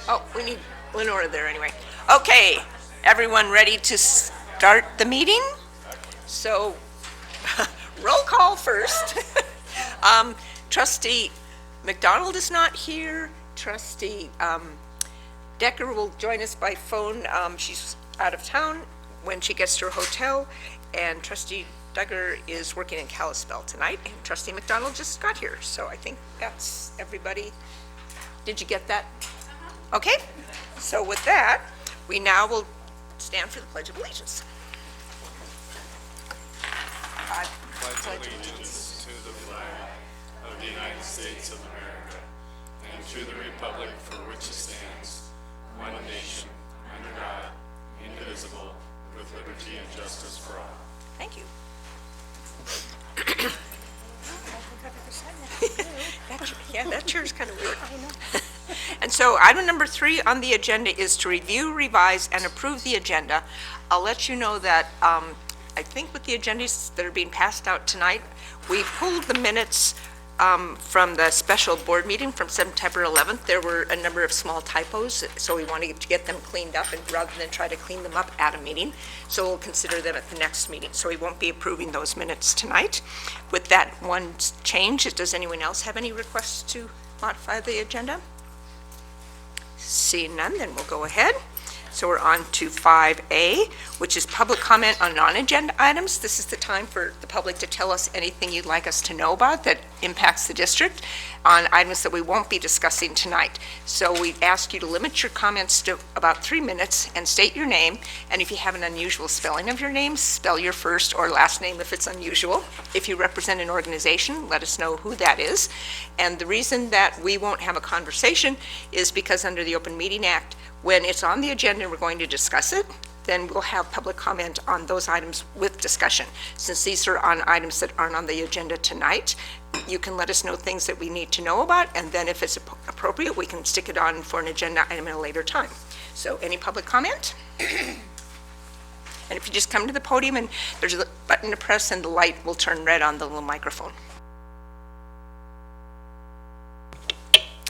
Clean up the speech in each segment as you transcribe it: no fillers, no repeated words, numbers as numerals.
Oh, we need Lenora there anyway. Okay, everyone ready to start the meeting? So, roll call first. Trustee McDonald is not here. Trustee Decker will join us by phone. She's out of town when she gets to her hotel. And Trustee Duggar is working in Kalispell tonight. And Trustee McDonald just got here. So I think that's everybody. Did you get that? Okay, so with that, we now will stand for the Pledge of Allegiance. I pledge allegiance to the flag of the United States of America and to the republic for which it stands, one nation, under God, indivisible, with liberty and justice for all. Thank you. Yeah, that chair's kind of weird. And so item number 3 on the agenda is to review, revise, and approve the agenda. I'll let you know that I think with the agendas that are being passed out tonight, we pulled the minutes from the special board meeting from September 11th. There were a number of small typos, so we wanted to get them cleaned up, and rather than try to clean them up at a meeting. So we'll consider them at the next meeting. So we won't be approving those minutes tonight. With that one change, does anyone else have any requests to modify the agenda? Seeing none, then we'll go ahead. So we're on to 5A, which is public comment on non-agenda items. This is the time for the public to tell us anything you'd like us to know about that impacts the district on items that we won't be discussing tonight. So we ask you to limit your comments to about 3 minutes and state your name. And if you have an unusual spelling of your name, spell your first or last name if it's unusual. If you represent an organization, let us know who that is. And the reason that we won't have a conversation is because under the Open Meeting Act, when it's on the agenda and we're going to discuss it, then we'll have public comment on those items with discussion. Since these are on items that aren't on the agenda tonight, you can let us know things that we need to know about, and then if it's appropriate, we can stick it on for an agenda item at a later time. So any public comment? And if you just come to the podium and there's a button to press and the light will turn red on the little microphone.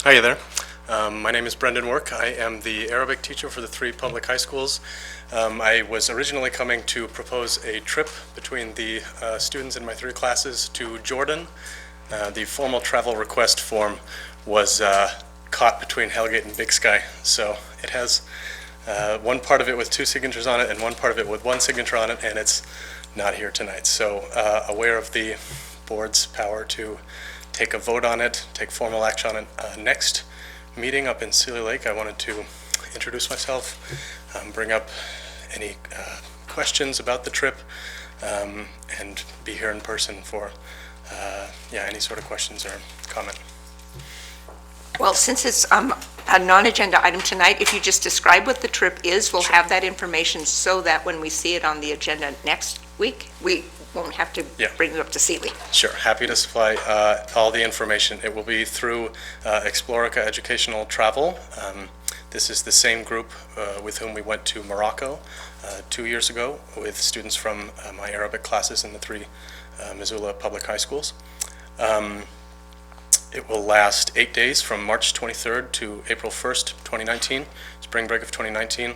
Hi there. My name is Brendan Work. I am the Arabic teacher for the 3 public high schools. I was originally coming to propose a trip between the students in my 3 classes to Jordan. The formal travel request form was caught between Hellgate and Big Sky, so it has one part of it with 2 signatures on it and one part of it with 1 signature on it, and it's not here tonight. So aware of the board's power to take a vote on it, take formal action on it next meeting up in Sealy Lake, I wanted to introduce myself, bring up any questions about the trip, and be here in person for any sort of questions or comment. Well, since it's a non-agenda item tonight, if you just describe what the trip is, we'll have that information so that when we see it on the agenda next week, we won't have to bring it up to Sealy. Sure, happy to supply all the information. It will be through Explorica Educational Travel. This is the same group with whom we went to Morocco 2 years ago with students from my Arabic classes in the 3 Missoula public high schools. It will last 8 days from March 23rd to April 1st, 2019, spring break of 2019.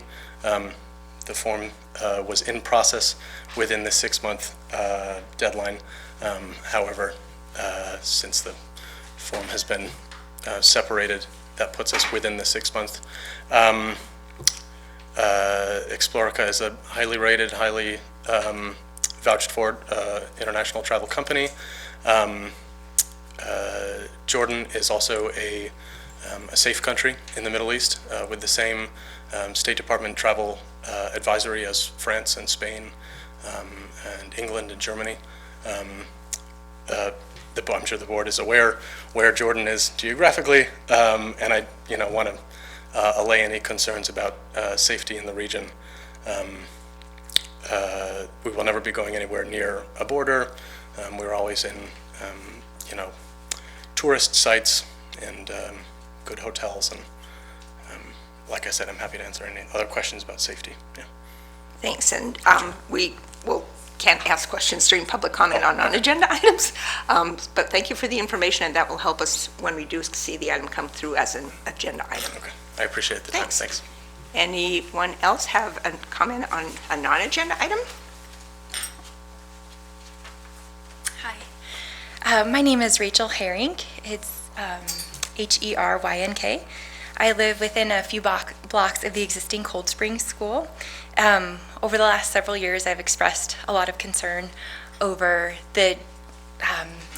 The form was in process within the 6-month deadline. However, since the form has been separated, that puts us within the 6-month. Explorica is a highly rated, highly vouched for international travel company. Jordan is also a safe country in the Middle East with the same State Department travel advisory as France and Spain and England and Germany. I'm sure the board is aware where Jordan is geographically, and I want to allay any concerns about safety in the region. We will never be going anywhere near a border. We're always in tourist sites and good hotels, and like I said, I'm happy to answer any other questions about safety. Yeah. Thanks, and we will can't ask questions during public comment on non-agenda items. But thank you for the information, and that will help us when we do see the item come through as an agenda item. Okay, I appreciate the time. Thanks. Thanks. Anyone else have a comment on a non-agenda item? Hi, my name is Rachel Herring. It's Herynk. I live within a few blocks of the existing Cold Springs School. Over the last several years, I've expressed a lot of concern over the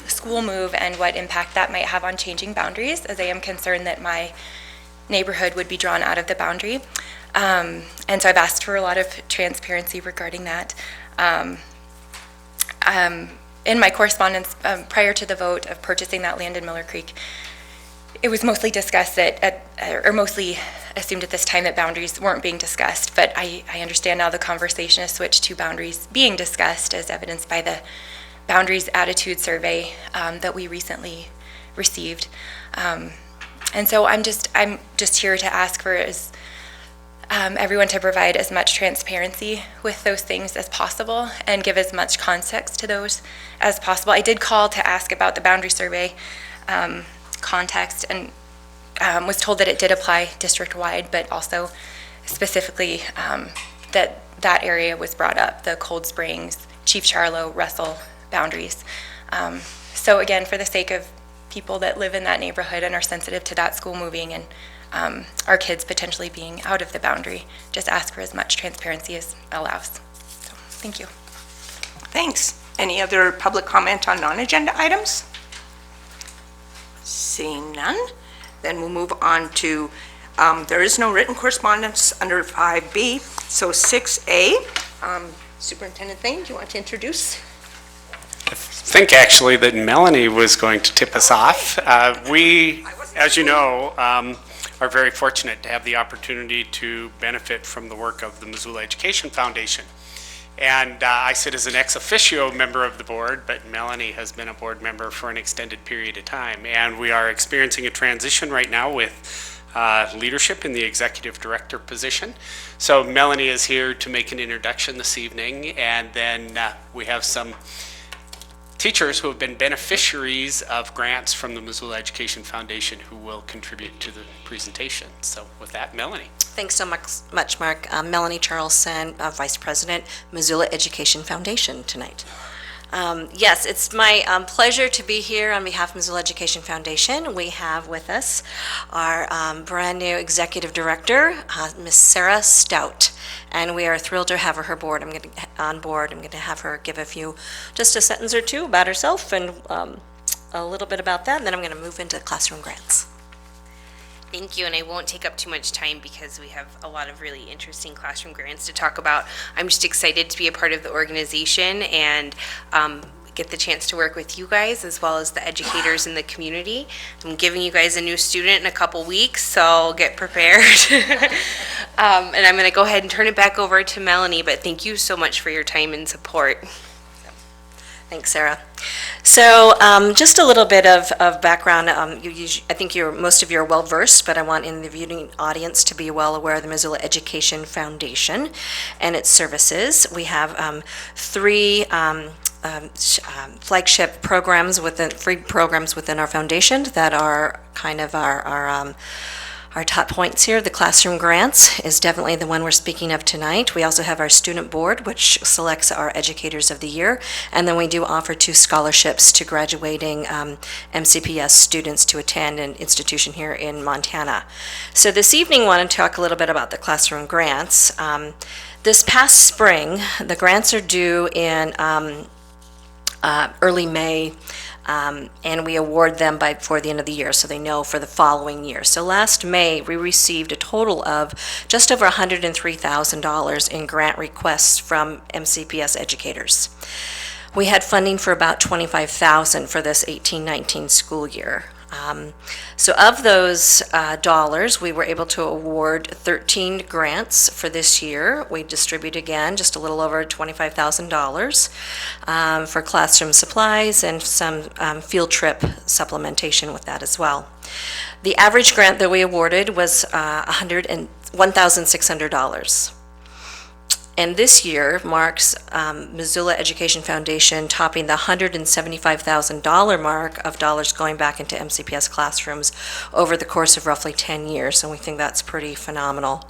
school move and what impact that might have on changing boundaries, as I am concerned that my neighborhood would be drawn out of the boundary. And so I've asked for a lot of transparency regarding that. In my correspondence prior to the vote of purchasing that land in Miller Creek, it was mostly discussed or mostly assumed at this time that boundaries weren't being discussed, but I understand now the conversation has switched to boundaries being discussed, as evidenced by the Boundaries Attitude Survey that we recently received. And so I'm just here to ask for everyone to provide as much transparency with those things as possible and give as much context to those as possible. I did call to ask about the boundary survey context and was told that it did apply district-wide, but also specifically that area was brought up, the Cold Springs, Chief Charlo, Russell boundaries. So again, for the sake of people that live in that neighborhood and are sensitive to that school moving and our kids potentially being out of the boundary, just ask for as much transparency as allows. So, thank you. Thanks. Any other public comment on non-agenda items? Seeing none, then we'll move on to, there is no written correspondence under 5B, so 6A. Superintendent Thane, do you want to introduce? I think actually that Melanie was going to tip us off. We, as you know, are very fortunate to have the opportunity to benefit from the work of the Missoula Education Foundation. And I sit as an ex officio member of the board, but Melanie has been a board member for an extended period of time. And we are experiencing a transition right now with leadership in the executive director position. So Melanie is here to make an introduction this evening, and then we have some teachers who have been beneficiaries of grants from the Missoula Education Foundation who will contribute to the presentation. So with that, Melanie. Thanks so much, Mark. Melanie Charlson, Vice President, Missoula Education Foundation tonight. Yes, it's my pleasure to be here on behalf of Missoula Education Foundation. We have with us our brand new Executive Director, Ms. Sarah Stout, and we are thrilled to have her on board. I'm going to have her give just a sentence or two about herself and a little bit about that, and then I'm going to move into classroom grants. Thank you, and I won't take up too much time because we have a lot of really interesting classroom grants to talk about. I'm just excited to be a part of the organization and get the chance to work with you guys as well as the educators in the community. I'm giving you guys a new student in a couple weeks, so get prepared. And I'm going to go ahead and turn it back over to Melanie, but thank you so much for your time and support. Thanks, Sarah. So just a little bit of background. I think most of you are well versed, but I want in the viewing audience to be well aware of the Missoula Education Foundation and its services. We have three flagship programs free programs within our foundation that are kind of our top points here. The classroom grants is definitely the one we're speaking of tonight. We also have our student board, which selects our educators of the year. And then we do offer 2 scholarships to graduating MCPS students to attend an institution here in Montana. So this evening, I want to talk a little bit about the classroom grants. This past spring, the grants are due in early May. And we award them before the end of the year, so they know for the following year. So last May, we received a total of just over $103,000 in grant requests from MCPS educators. We had funding for about $25,000 for this 18-19 school year. So of those dollars, we were able to award 13 grants for this year. We distribute again just a little over $25,000 for classroom supplies and some field trip supplementation with that as well. The average grant that we awarded was $1,600. And this year marks Missoula Education Foundation topping the $175,000 mark of dollars going back into MCPS classrooms over the course of roughly 10 years, and we think that's pretty phenomenal.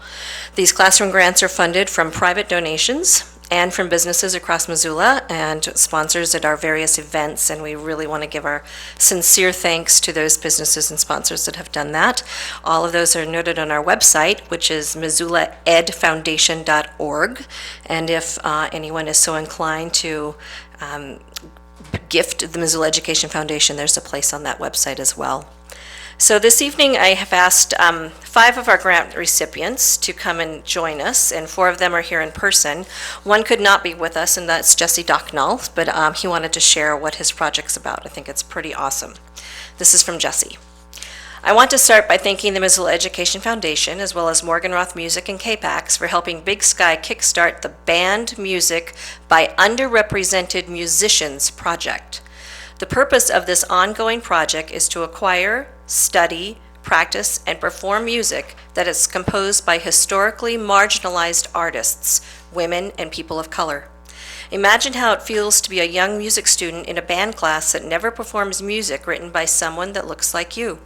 These classroom grants are funded from private donations and from businesses across Missoula and sponsors at our various events, and we really want to give our sincere thanks to those businesses and sponsors that have done that. All of those are noted on our website, which is missoulaedfoundation.org, and if anyone is so inclined to gift the Missoula Education Foundation, there's a place on that website as well. So this evening, I have asked 5 of our grant recipients to come and join us, and 4 of them are here in person. One could not be with us, and that's Jesse Docknall, but he wanted to share what his project's about. I think it's pretty awesome. This is from Jesse. I want to start by thanking the Missoula Education Foundation, as well as Morgan Roth Music and KPAX, for helping Big Sky kickstart the Band Music by Underrepresented Musicians project. The purpose of this ongoing project is to acquire, study, practice, and perform music that is composed by historically marginalized artists, women, and people of color. Imagine how it feels to be a young music student in a band class that never performs music written by someone that looks like you.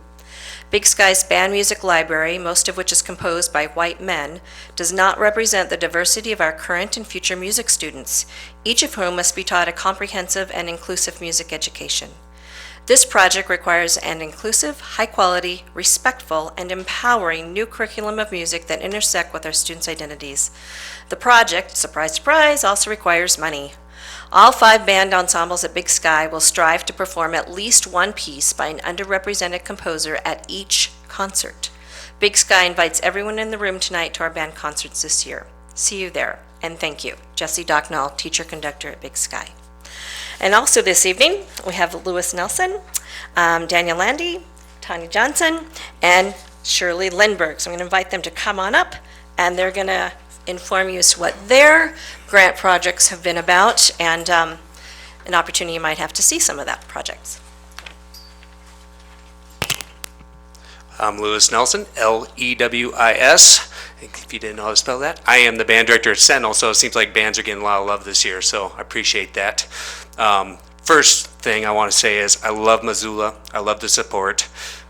Big Sky's band music library, most of which is composed by white men, does not represent the diversity of our current and future music students, each of whom must be taught a comprehensive and inclusive music education. This project requires an inclusive, high-quality, respectful, and empowering new curriculum of music that intersect with our students' identities. The project, surprise, surprise, also requires money. All 5 band ensembles at Big Sky will strive to perform at least one piece by an underrepresented composer at each concert. Big Sky invites everyone in the room tonight to our band concerts this year. See you there, and thank you. Jesse Docknall, teacher-conductor at Big Sky. And also this evening, we have Lewis Nelson, Daniel Landy, Tanya Johnson, and Shirley Lindberg. So I'm going to invite them to come on up, and they're going to inform you as to what their grant projects have been about, and an opportunity you might have to see some of that projects. I'm Lewis Nelson, Lewis. If you didn't know how to spell that. I am the band director at Sentinel, so it seems like bands are getting a lot of love this year, so I appreciate that. First thing I want to say is I love Missoula. I love the support.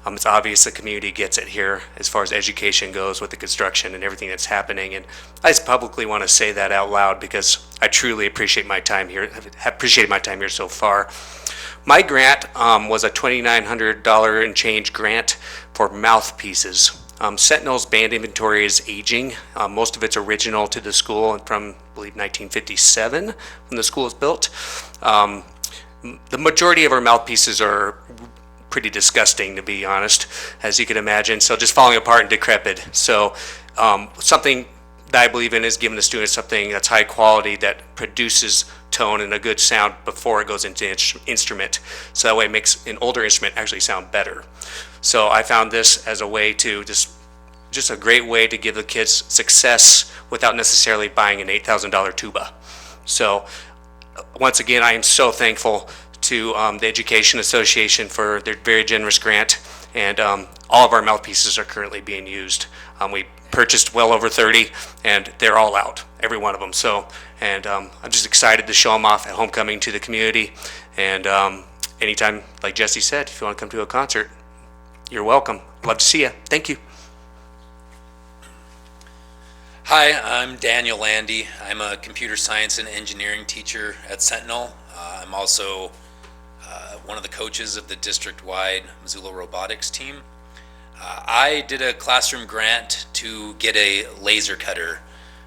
It's obvious the community gets it here as far as education goes with the construction and everything that's happening, and I just publicly want to say that out loud because I truly appreciate my time here. Have appreciated my time here so far. My grant was a $2,900 and change grant for mouthpieces. Sentinel's band inventory is aging. Most of it's original to the school and from, I believe, 1957 when the school was built. The majority of our mouthpieces are pretty disgusting, to be honest, as you can imagine. So just falling apart and decrepit. So something that I believe in is giving the students something that's high quality that produces tone and a good sound before it goes into instrument. So that way it makes an older instrument actually sound better. So I found this as a way to just a great way to give the kids success without necessarily buying an $8,000 tuba. So once again, I am so thankful to the Education Association for their very generous grant, and all of our mouthpieces are currently being used. We purchased well over 30, and they're all out, every one of them. So, and I'm just excited to show them off at homecoming to the community. And anytime, like Jesse said, if you want to come to a concert, you're welcome. Love to see you. Thank you. Hi, I'm Daniel Landy. I'm a computer science and engineering teacher at Sentinel. I'm also one of the coaches of the district-wide Missoula robotics team. I did a classroom grant to get a laser cutter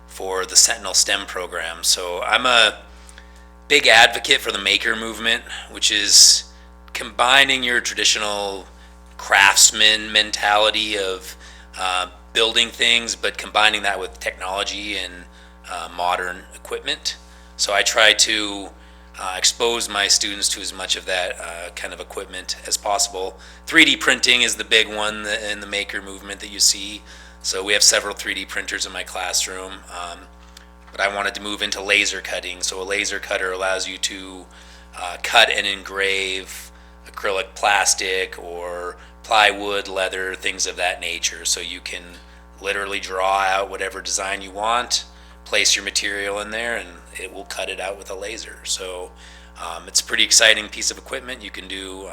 for the Sentinel STEM program. So I'm a big advocate for the maker movement, which is combining your traditional craftsman mentality of building things, but combining that with technology and modern equipment. So I try to expose my students to as much of that kind of equipment as possible. 3D printing is the big one in the maker movement that you see. So we have several 3D printers in my classroom, but I wanted to move into laser cutting. So a laser cutter allows you to cut and engrave acrylic plastic or plywood, leather, things of that nature. So you can literally draw out whatever design you want, place your material in there and it will cut it out with a laser. So it's a pretty exciting piece of equipment. You can do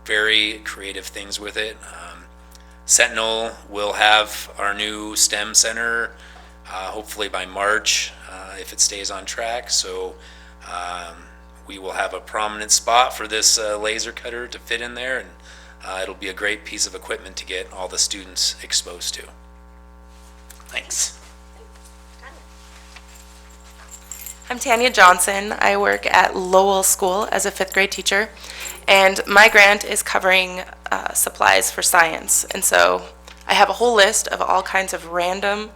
very creative things with it. Sentinel will have our new STEM center hopefully by March if it stays on track. So we will have a prominent spot for this laser cutter to fit in there, and it'll be a great piece of equipment to get all the students exposed to. Thanks. I'm Tanya Johnson. I work at Lowell School as a 5th grade teacher, and my grant is covering supplies for science. And so I have a whole list of all kinds of random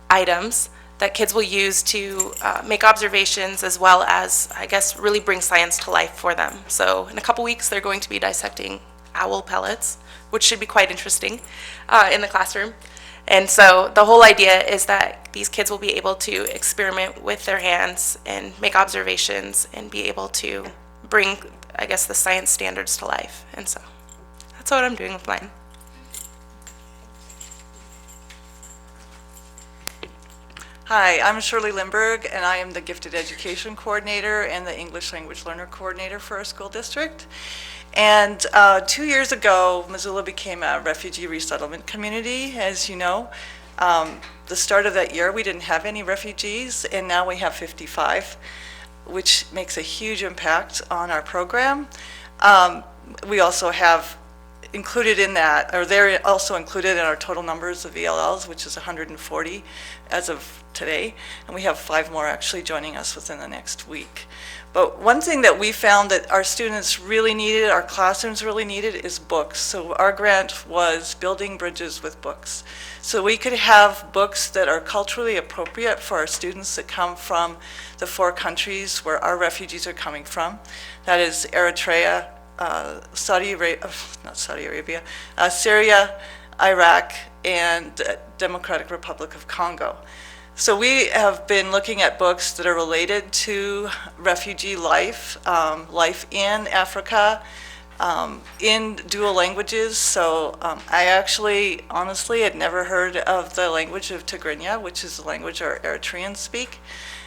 items that kids will use to make observations, as well as, I guess, really bring science to life for them. So in a couple weeks, they're going to be dissecting owl pellets, which should be quite interesting in the classroom. And so the whole idea is that these kids will be able to experiment with their hands and make observations and be able to bring, I guess, the science standards to life. And so that's what I'm doing with mine. Hi, I'm Shirley Lindberg, and I am the Gifted Education Coordinator and the English Language Learner Coordinator for our school district. And 2 years ago, Missoula became a refugee resettlement community, as you know. The start of that year, we didn't have any refugees, and now we have 55, which makes a huge impact on our program. We also have included in that, or they're also included in our total numbers of ELLs, which is 140 as of today, and we have 5 more actually joining us within the next week. But one thing that we found that our students really needed, our classrooms really needed, is books. So our grant was building bridges with books. So we could have books that are culturally appropriate for our students that come from the 4 countries where our refugees are coming from. That is Eritrea, Syria, Iraq, and Democratic Republic of Congo. So we have been looking at books that are related to refugee life, life in Africa, in dual languages. So I actually, honestly, had never heard of the language of Tigrinya, which is the language our Eritreans speak.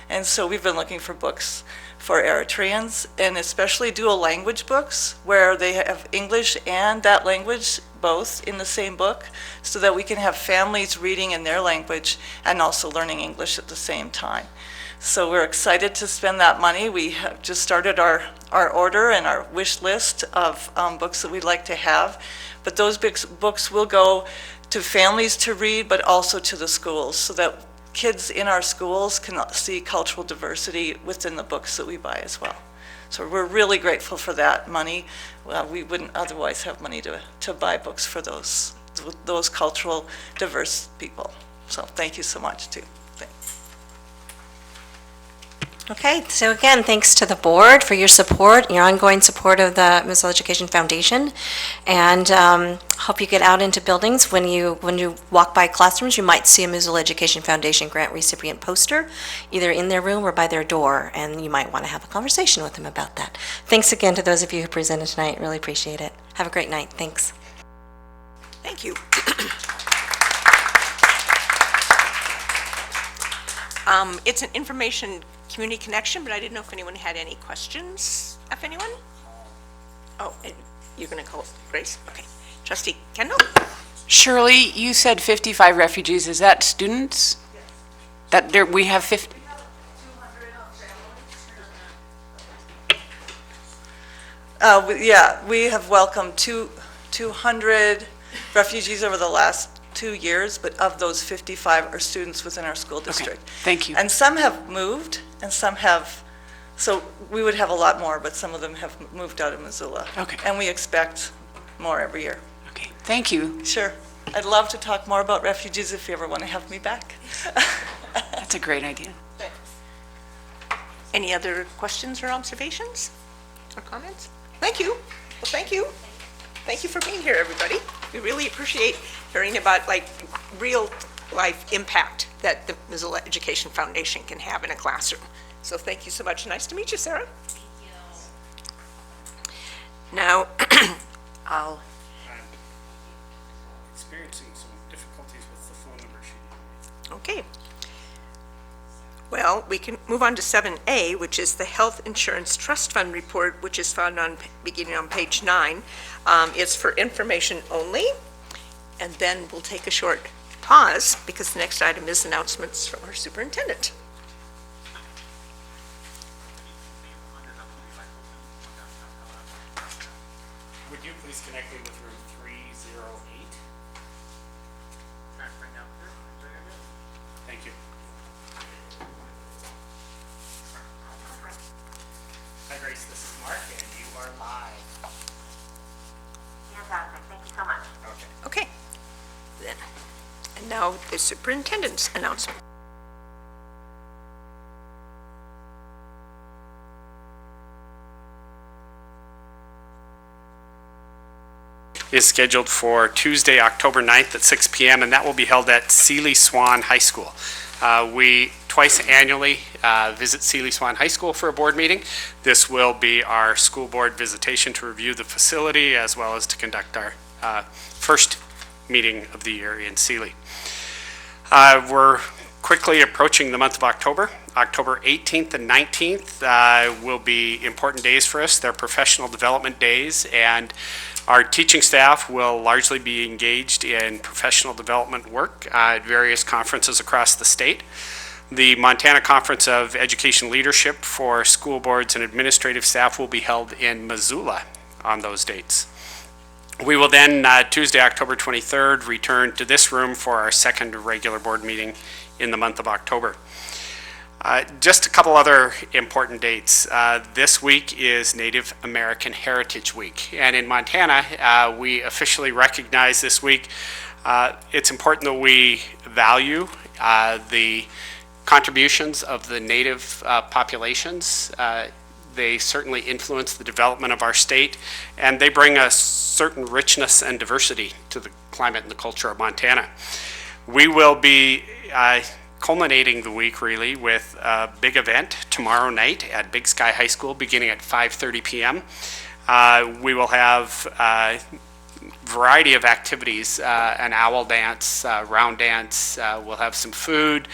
And so we've been looking for books for Eritreans, and especially dual language books where they have English and that language both in the same book, so that we can have families reading in their language and also learning English at the same time. So we're excited to spend that money. We have just started our order and our wish list of books that we'd like to have. But those books will go to families to read, but also to the schools, so that kids in our schools can see cultural diversity within the books that we buy as well. So we're really grateful for that money. We wouldn't otherwise have money to buy books for those cultural diverse people. So thank you so much too. Okay, so again, thanks to the board for your support, your ongoing support of the Missoula Education Foundation, and hope you get out into buildings. When you walk by classrooms, you might see a Missoula Education Foundation grant recipient poster, either in their room or by their door, and you might want to have a conversation with them about that. Thanks again to those of you who presented tonight. Really appreciate it. Have a great night. Thanks. Thank you. It's an information community connection, but I didn't know if anyone had any questions. If anyone? Oh, and you're going to call Grace? Okay. Trustee Kendall? Shirley, you said 55 refugees. Is that students? Yes. That there, we have 50? Yeah, we have welcomed 200 refugees over the last 2 years, but of those 55 are students within our school district. Okay, thank you. And some have moved, and some have, so we would have a lot more, but some of them have moved out of Missoula. Okay. And we expect more every year. Okay, thank you. Sure. I'd love to talk more about refugees if you ever want to have me back. That's a great idea. Thanks. Any other questions or observations or comments? Thank you. Well, thank you. Thank you for being here, everybody. We really appreciate hearing about real life impact that the Missoula Education Foundation can have in a classroom. So thank you so much. Nice to meet you, Sarah. Thank you. Now, I'm experiencing some difficulties with the phone number sheet. Okay. Well, we can move on to 7A, which is the Health Insurance Trust Fund Report, which is found on, beginning on page 9. It's for information only. And then we'll take a short pause because the next item is announcements from our superintendent. Would you please connect me with room 308? Thank you. Hi Grace, this is Mark and you are live. Fantastic, thank you so much. Okay. Then, and now the superintendent's announcement. Is scheduled for Tuesday, October 9th at 6 p.m. and that will be held at Seeley Swan High School. We twice annually visit Seeley Swan High School for a board meeting. This will be our school board visitation to review the facility as well as to conduct our first meeting of the year in Seeley. We're quickly approaching the month of October. October 18th and 19th will be important days for us. They're professional development days, and our teaching staff will largely be engaged in professional development work at various conferences across the state. The Montana Conference of Education Leadership for school boards and administrative staff will be held in Missoula on those dates. We will then, Tuesday, October 23rd, return to this room for our second regular board meeting in the month of October. Just a couple other important dates. This week is Native American Heritage Week, and in Montana, we officially recognize this week. It's important that we value the contributions of the Native populations. They certainly influence the development of our state, and they bring a certain richness and diversity to the climate and the culture of Montana. We will be culminating the week really with a big event tomorrow night at Big Sky High School beginning at 5:30 p.m. We will have a variety of activities, an owl dance, round dance, we'll have some food,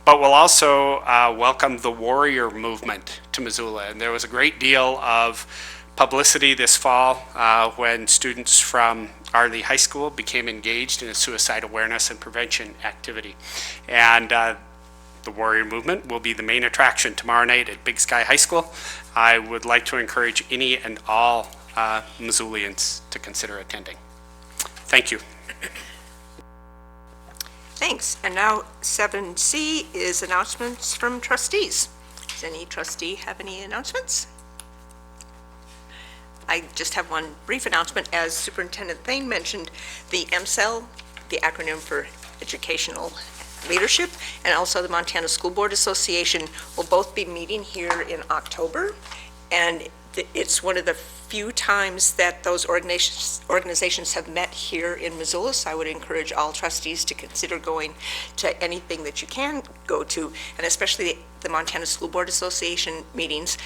but we'll also welcome the warrior movement to Missoula. And there was a great deal of publicity this fall when students from Arley High School became engaged in a suicide awareness and prevention activity. And the warrior movement will be the main attraction tomorrow night at Big Sky High School. I would like to encourage any and all Missoulians to consider attending. Thank you. Thanks. And now 7C is announcements from trustees. Does any trustee have any announcements? I just have one brief announcement. As Superintendent Thane mentioned, the MCEL, the acronym for Educational Leadership, and also the Montana School Board Association will both be meeting here in October. And it's one of the few times that those organizations have met here in Missoula, so I would encourage all trustees to consider going to anything that you can go to, and especially the Montana School Board Association meetings,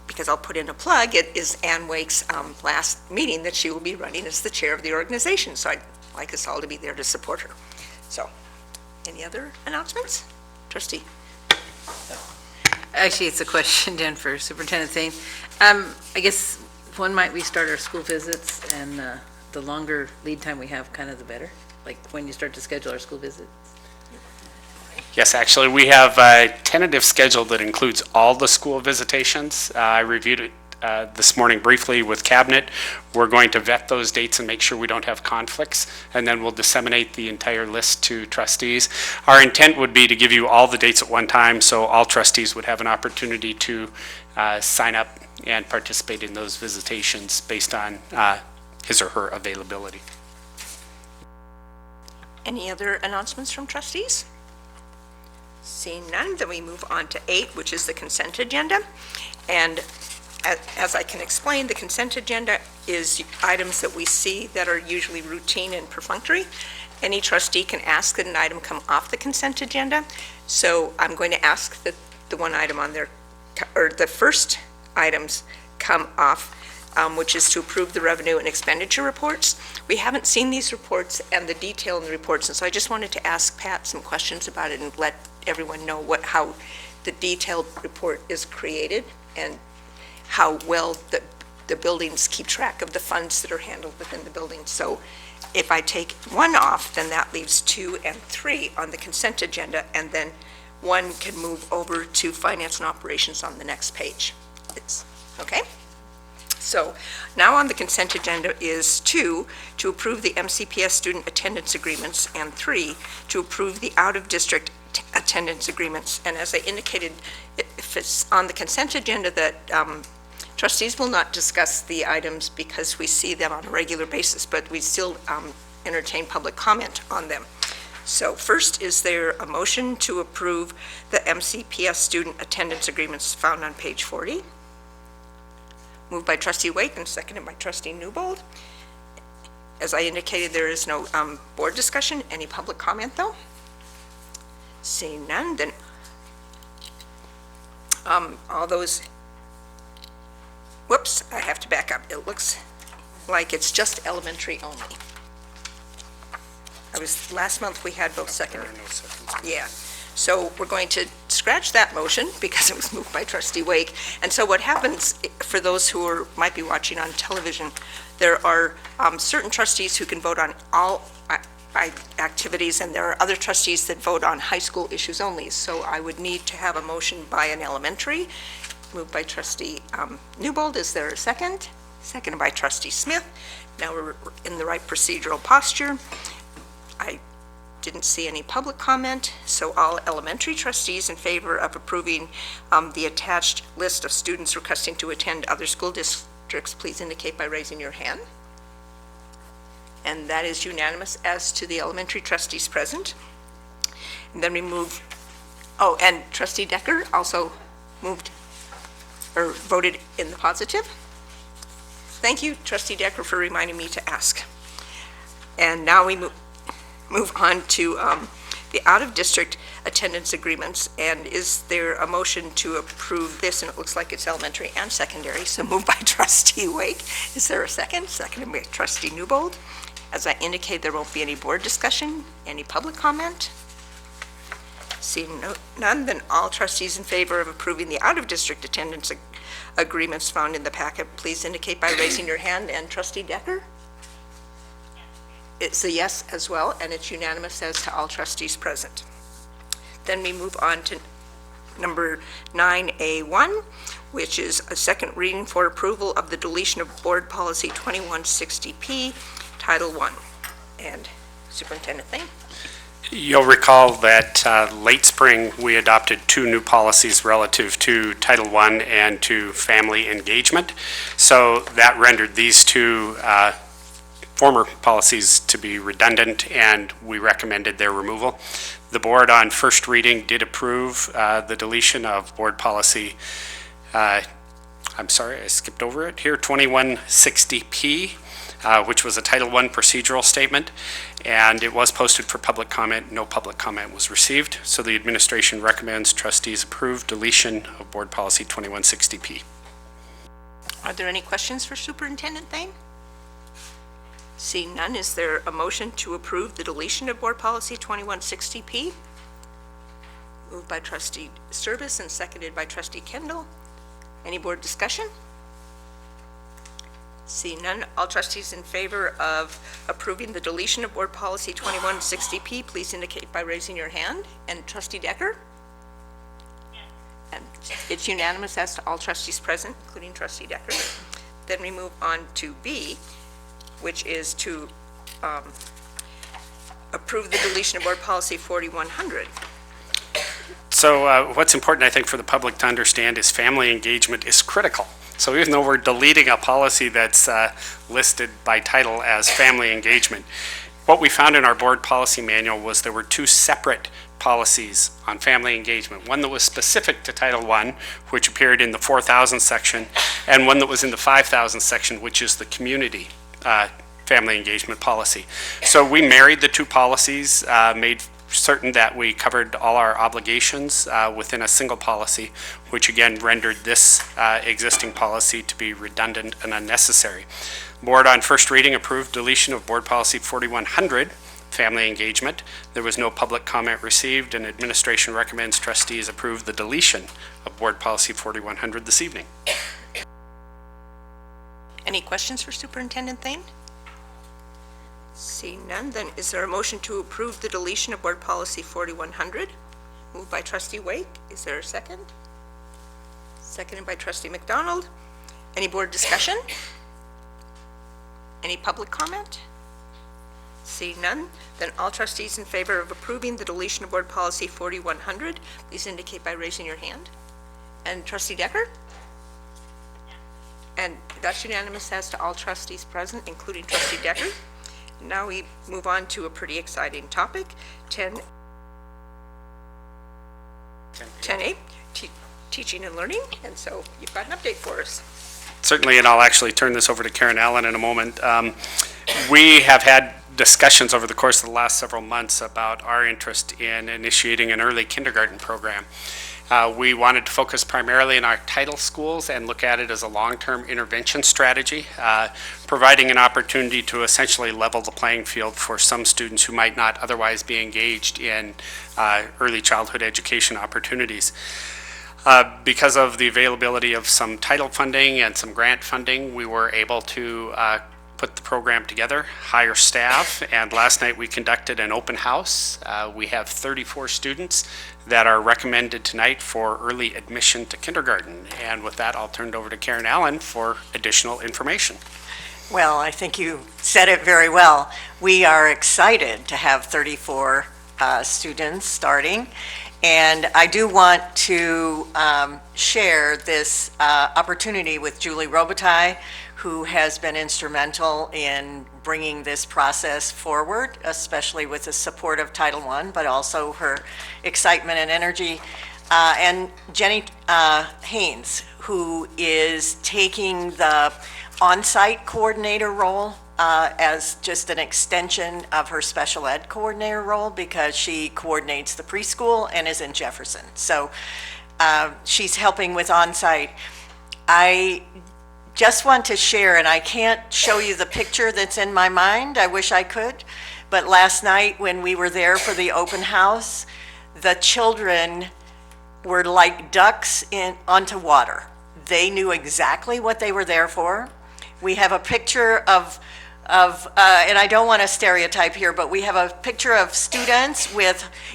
because I'll put in a plug. It is Ann Wake's last meeting that she will be running as the chair of the organization, so I'd like us all to be there to support her. So, any other announcements? Trustee. Actually, it's a question, Dan, for Superintendent Thane. I guess when might we start our school visits, and the longer lead time we have, kind of the better? Like when you start to schedule our school visits? Yes, actually, we have a tentative schedule that includes all the school visitations. I reviewed it this morning briefly with Cabinet. We're going to vet those dates and make sure we don't have conflicts, and then we'll disseminate the entire list to trustees. Our intent would be to give you all the dates at one time, so all trustees would have an opportunity to sign up and participate in those visitations based on his or her availability. Any other announcements from trustees? Seeing none, then we move on to 8, which is the consent agenda. And as I can explain, the consent agenda is items that we see that are usually routine and perfunctory. Any trustee can ask that an item come off the consent agenda. So I'm going to ask that the one item on there, or the first items come off, which is to approve the revenue and expenditure reports. We haven't seen these reports and the detail in the reports, and so I just wanted to ask Pat some questions about it and let everyone know how the detailed report is created and how well the buildings keep track of the funds that are handled within the building. So if I take one off, then that leaves 2 and 3 on the consent agenda, and then 1 can move over to finance and operations on the next page. Okay? So now on the consent agenda is 2, to approve the MCPS student attendance agreements, and 3, to approve the out-of-district attendance agreements. And as I indicated, if it's on the consent agenda, that trustees will not discuss the items because we see them on a regular basis, but we still entertain public comment on them. So first, is there a motion to approve the MCPS student attendance agreements found on page 40? Moved by trustee Wake and seconded by trustee Newbold. As I indicated, there is no board discussion. Any public comment, though? Seeing none, then all those, whoops, I have to back up. It looks like it's just elementary only. Last month we had both secondary. Yeah. So we're going to scratch that motion because it was moved by trustee Wake. And so what happens, for those who might be watching on television, there are certain trustees who can vote on all activities, and there are other trustees that vote on high school issues only. So I would need to have a motion by an elementary, moved by trustee Newbold. Is there a second? Seconded by trustee Smith. Now we're in the right procedural posture. I didn't see any public comment, so all elementary trustees in favor of approving the attached list of students requesting to attend other school districts, please indicate by raising your hand. And that is unanimous as to the elementary trustees present. And then we move, oh, and trustee Decker also moved or voted in the positive. Thank you, trustee Decker, for reminding me to ask. And now we move on to the out-of-district attendance agreements. And is there a motion to approve this? And it looks like it's elementary and secondary, so moved by trustee Wake. Is there a second? Seconded by trustee Newbold. As I indicate, there won't be any board discussion. Any public comment? Seeing none, then all trustees in favor of approving the out-of-district attendance agreements found in the packet, please indicate by raising your hand. And trustee Decker? It's a yes as well, and it's unanimous as to all trustees present. Then we move on to number 9A1, which is a second reading for approval of the deletion of Board Policy 2160P, Title I. And Superintendent Thane. You'll recall that late spring, we adopted 2 new policies relative to Title I and to family engagement. So that rendered these 2 former policies to be redundant, and we recommended their removal. The board on first reading did approve the deletion of board policy, I'm sorry, I skipped over it here, 2160P, which was a Title I procedural statement, and it was posted for public comment. No public comment was received, so the administration recommends trustees approve deletion of board policy 2160P. Are there any questions for Superintendent Thane? Seeing none, is there a motion to approve the deletion of Board Policy 2160P? Moved by trustee Service and seconded by trustee Kendall. Any board discussion? Seeing none, all trustees in favor of approving the deletion of Board Policy 2160P, please indicate by raising your hand. And trustee Decker? Yes. And it's unanimous as to all trustees present, including trustee Decker. Then we move on to B, which is to approve the deletion of Board Policy 4100. So what's important, I think, for the public to understand is family engagement is critical. So even though we're deleting a policy that's listed by title as family engagement, what we found in our board policy manual was there were 2 separate policies on family engagement. One that was specific to Title I, which appeared in the 4,000 section, and one that was in the 5,000 section, which is the community family engagement policy. So we married the 2 policies, made certain that we covered all our obligations within a single policy, which again rendered this existing policy to be redundant and unnecessary. Board on first reading approved deletion of Board Policy 4100 family engagement. There was no public comment received, and administration recommends trustees approve the deletion of Board Policy 4100 this evening. Any questions for Superintendent Thane? Seeing none, then is there a motion to approve the deletion of Board Policy 4100? Moved by Trustee Wake. Is there a second? Seconded by Trustee McDonald. Any board discussion? Any public comment? Seeing none, then all trustees in favor of approving the deletion of Board Policy 4100, please indicate by raising your hand. And Trustee Decker? And that's unanimous as to all trustees present, including Trustee Decker. Now we move on to a pretty exciting topic, 10A, teaching and learning. And so you've got an update for us. Certainly, and I'll actually turn this over to Karen Allen in a moment. We have had discussions over the course of the last several months about our interest in initiating an early kindergarten program. We wanted to focus primarily on our title schools and look at it as a long-term intervention strategy, providing an opportunity to essentially level the playing field for some students who might not otherwise be engaged in early childhood education opportunities. Because of the availability of some title funding and some grant funding, we were able to put the program together, hire staff, and last night we conducted an open house. We have 34 students that are recommended tonight for early admission to kindergarten. And with that, I'll turn it over to Karen Allen for additional information. Well, I think you said it very well. We are excited to have 34 students starting. And I do want to share this opportunity with Julie Robitaille, who has been instrumental in bringing this process forward, especially with the support of Title I, but also her excitement and energy. And Jenny Haynes, who is taking the on-site coordinator role as just an extension of her special ed coordinator role, because she coordinates the preschool and is in Jefferson. So she's helping with on-site. I just want to share, and I can't show you the picture that's in my mind, I wish I could, but last night when we were there for the open house, the children were like ducks onto water. They knew exactly what they were there for. We have a picture of and I don't want to stereotype here, but we have a picture of students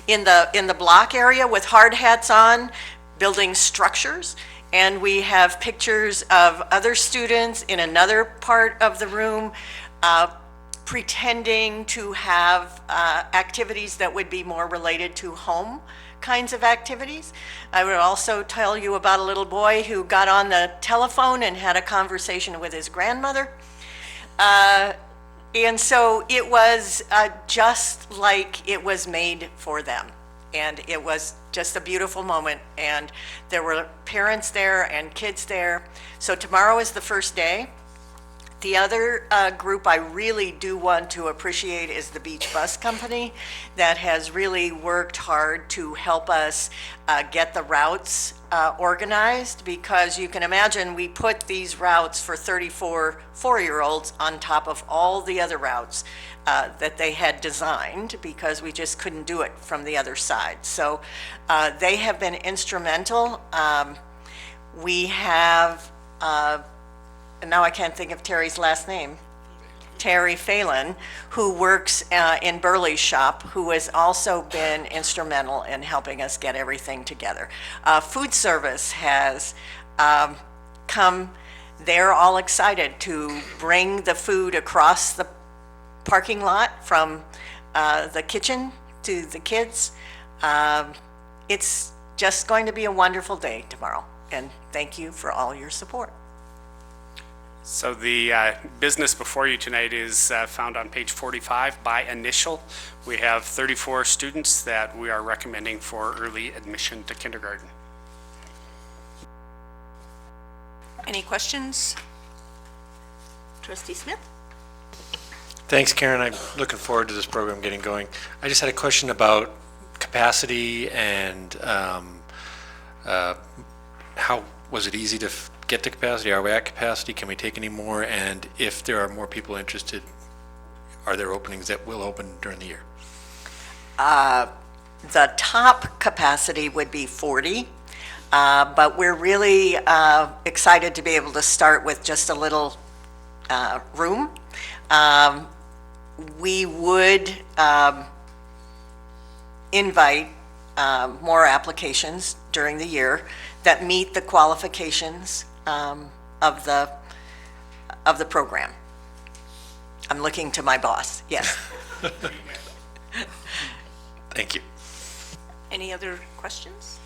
in the block area with hard hats on, building structures. And we have pictures of other students in another part of the room pretending to have activities that would be more related to home kinds of activities. I would also tell you about a little boy who got on the telephone and had a conversation with his grandmother. And so it was just like it was made for them. And it was just a beautiful moment. And there were parents there and kids there. So tomorrow is the first day. The other group I really do want to appreciate is the Beach Bus Company that has really worked hard to help us get the routes organized, because you can imagine we put these routes for 34 four-year-olds on top of all the other routes that they had designed, because we just couldn't do it from the other side. So they have been instrumental. We have and now I can't think of Terry's last name, Terry Phelan, who works in Burley's shop, who has also been instrumental in helping us get everything together. Food service has come. They're all excited to bring the food across the parking lot from the kitchen to the kids. It's just going to be a wonderful day tomorrow, and thank you for all your support. So the business before you tonight is found on page 45 by initial. We have 34 students that we are recommending for early admission to kindergarten. Any questions? Trustee Smith? Thanks, Karen. I'm looking forward to this program getting going. I just had a question about capacity and how was it easy to get to capacity? Are we at capacity? Can we take any more? And if there are more people interested, are there openings that will open during the year? The top capacity would be 40, but we're really excited to be able to start with just a little room. We would invite more applications during the year that meet the qualifications of the program. I'm looking to my boss, yes. Thank you. Any other questions?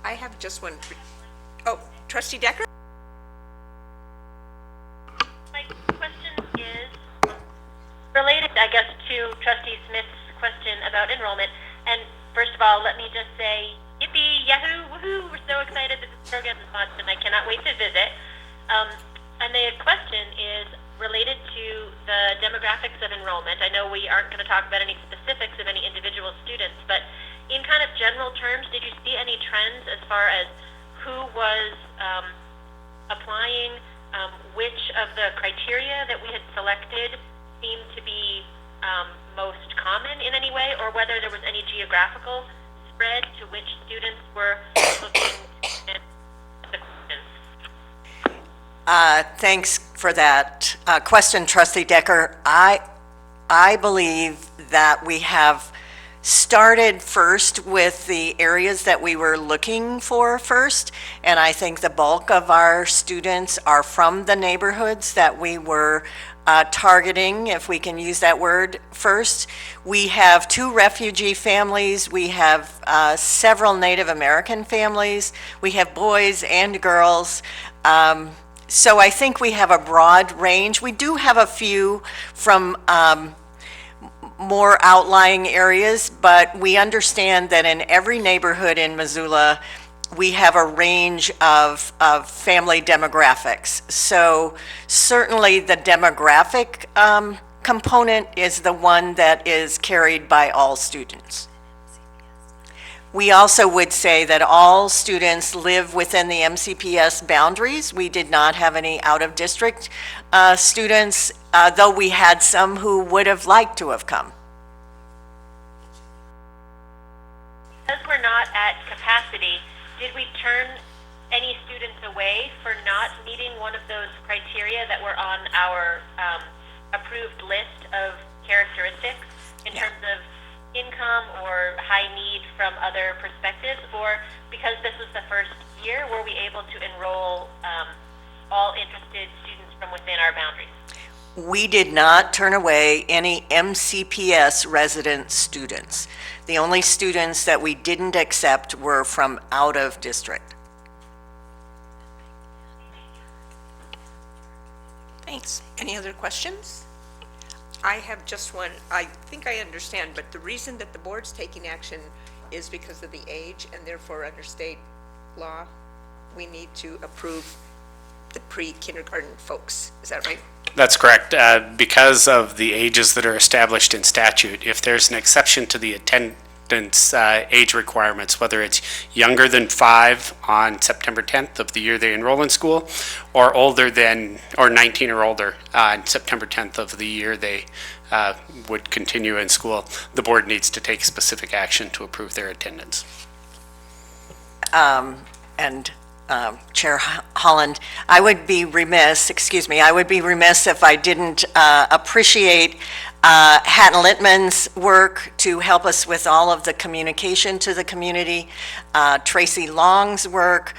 I have just one. Oh, Trustee Decker? My question is related, I guess, to Trustee Smith's question about enrollment. And first of all, let me just say, yippee, yahoo, woohoo, we're so excited that this program is launched, and I cannot wait to visit. And the question is related to the demographics of enrollment. I know we aren't going to talk about any specifics of any individual students, but in kind of general terms, did you see any trends as far as who was applying, which of the criteria that we had selected seemed to be most common in any way, or whether there was any geographical spread to which students were looking at the questions? Thanks for that question, Trustee Decker. I believe that we have started first with the areas that we were looking for first, and I think the bulk of our students are from the neighborhoods that we were targeting, if we can use that word, first. We have 2 refugee families. We have several Native American families. We have boys and girls. So I think we have a broad range. We do have a few from more outlying areas, but we understand that in every neighborhood in Missoula, we have a range of family demographics. So certainly the demographic component is the one that is carried by all students. We also would say that all students live within the MCPS boundaries. We did not have any out-of-district students, though we had some who would have liked to have come. Because we're not at capacity, did we turn any students away for not meeting one of those criteria that were on our approved list of characteristics in terms of income or high need from other perspectives? Or because this was the first year, were we able to enroll all interested students from within our boundaries? We did not turn away any MCPS resident students. The only students that we didn't accept were from out of district. Thanks. Any other questions? I have just one. I think I understand, but the reason that the board's taking action is because of the age, and therefore under state law, we need to approve the pre-kindergarten folks. Is that right? That's correct. Because of the ages that are established in statute, if there's an exception to the attendance age requirements, whether it's younger than 5 on September 10th of the year they enroll in school, or older than, or 19 or older on September 10th of the year they would continue in school, the board needs to take specific action to approve their attendance. Chair Holland, I would be remiss if I didn't appreciate Hatton Littman's work to help us with all of the communication to the community, Tracy Long's work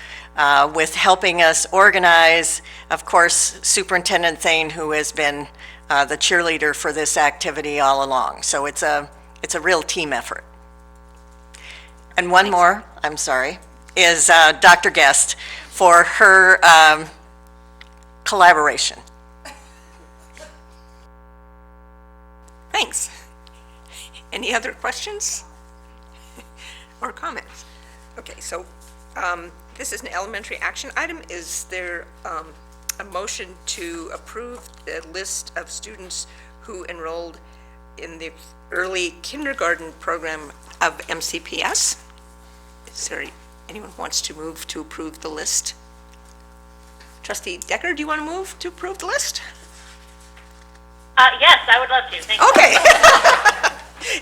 with helping us organize, of course, Superintendent Thane, who has been the cheerleader for this activity all along. So it's a real team effort. And one more, I'm sorry, is Dr. Guest for her collaboration. Thanks. Any other questions or comments? Okay, so this is an elementary action item. Is there a motion to approve the list of students who enrolled in the early kindergarten program of MCPS? Is there anyone who wants to move to approve the list? Trustee Decker, do you want to move to approve the list? Yes, I would love to. Thank you. Okay.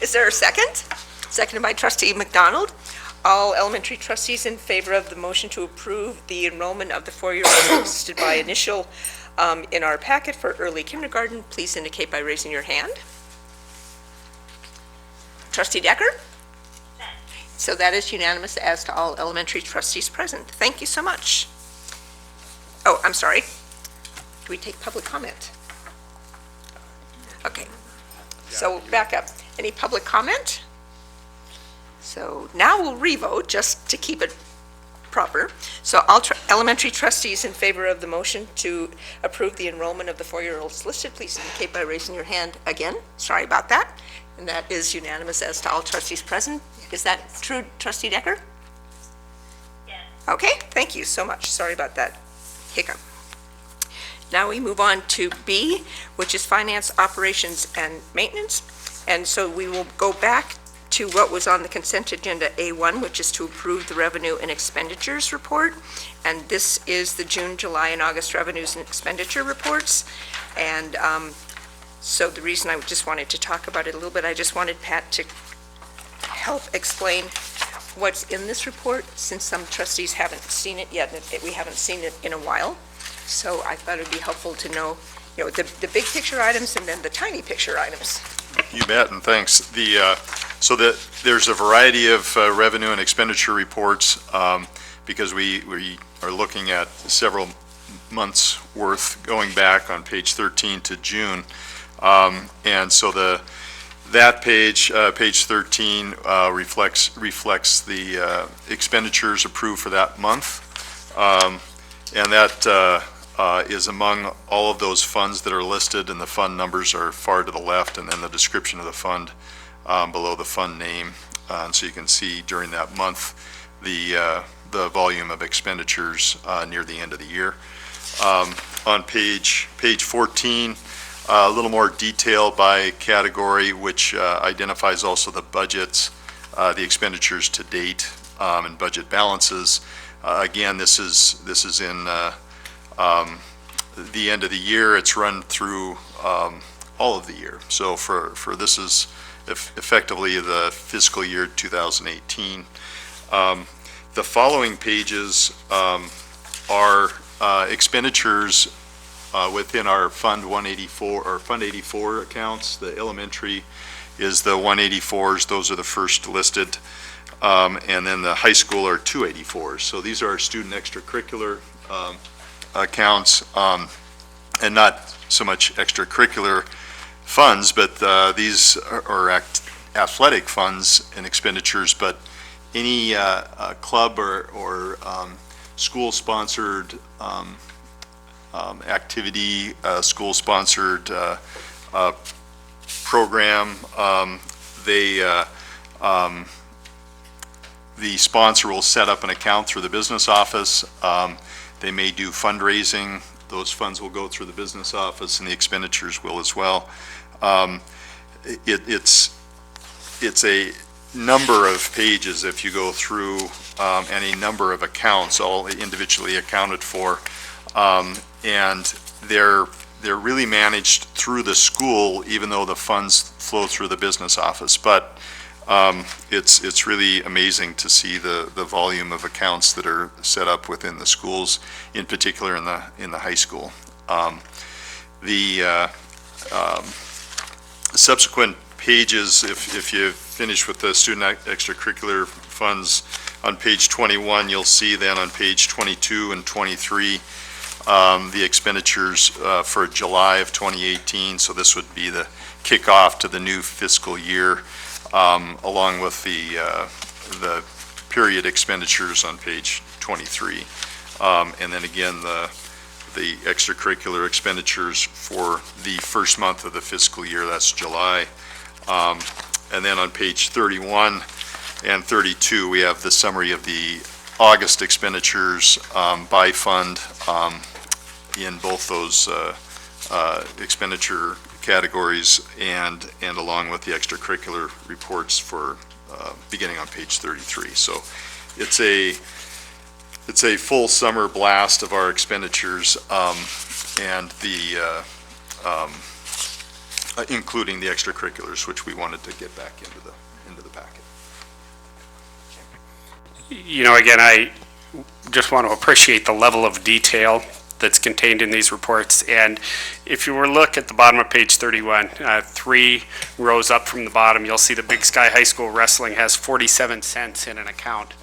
Is there a second? Seconded by trustee McDonald. All elementary trustees in favor of the motion to approve the enrollment of the four-year-olds listed by initial in our packet for early kindergarten, please indicate by raising your hand. Trustee Decker? So that is unanimous as to all elementary trustees present. Thank you so much. Oh, I'm sorry. Do we take public comment? Okay. So back up. Any public comment? So now we'll revote just to keep it proper. So all elementary trustees in favor of the motion to approve the enrollment of the four-year-olds listed, please indicate by raising your hand again. Sorry about that. And that is unanimous as to all trustees present. Is that true, Trustee Decker? Yes. Okay, thank you so much. Sorry about that hiccup. Now we move on to B, which is finance, operations, and maintenance. And so we will go back to what was on the consent agenda A1, which is to approve the revenue and expenditures report. And this is the June, July, and August revenues and expenditure reports. And so the reason I just wanted to talk about it a little bit, I just wanted Pat to help explain what's in this report, since some trustees haven't seen it yet, and we haven't seen it in a while. So I thought it'd be helpful to know, the big picture items and then the tiny picture items. You bet, and thanks. There's a variety of revenue and expenditure reports because we are looking at several months worth going back on page 13 to June. And so that page 13, reflects the expenditures approved for that month. And that is among all of those funds that are listed, and the fund numbers are far to the left, and then the description of the fund below the fund name. And so you can see during that month the volume of expenditures near the end of the year. On page 14, a little more detail by category, which identifies also the budgets, the expenditures to date, and budget balances. Again, this is in the end of the year. It's run through all of the year. So for this is effectively the fiscal year 2018. The following pages are expenditures within our Fund 184 or Fund 84 accounts. The elementary is the 184s. Those are the first listed. And then the high school are 284s. So these are our student extracurricular accounts, and not so much extracurricular funds, but these are athletic funds and expenditures, but any club or school-sponsored activity, school-sponsored program, the sponsor will set up an account through the business office. They may do fundraising. Those funds will go through the business office, and the expenditures will as well. It's a number of pages if you go through, and a number of accounts, all individually accounted for. And they're really managed through the school, even though the funds flow through the business office. But it's really amazing to see the volume of accounts that are set up within the schools, in particular in the high school. The subsequent pages, if you finish with the student extracurricular funds on page 21, you'll see then on page 22 and 23 the expenditures for July of 2018. So this would be the kickoff to the new fiscal year, along with the period expenditures on page 23. And then again, the extracurricular expenditures for the first month of the fiscal year, that's July. And then on page 31 and 32, we have the summary of the August expenditures by fund in both those expenditure categories, and along with the extracurricular reports for beginning on page 33. So it's a full summer blast of our expenditures, and the including the extracurriculars, which we wanted to get back into the packet. You know, again, I just want to appreciate the level of detail that's contained in these reports. And if you were to look at the bottom of page 31, 3 rows up from the bottom, you'll see the Big Sky High School Wrestling has 47 cents in an account.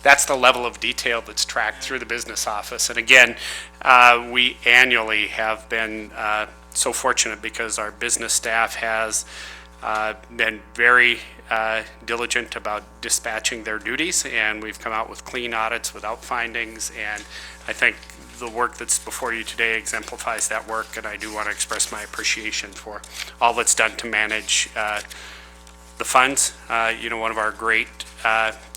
That's the level of detail that's tracked through the business office. And again, we annually have been so fortunate because our business staff has been very diligent about dispatching their duties, and we've come out with clean audits without findings. And I think the work that's before you today exemplifies that work, and I do want to express my appreciation for all that's done to manage the funds. You know, one of our great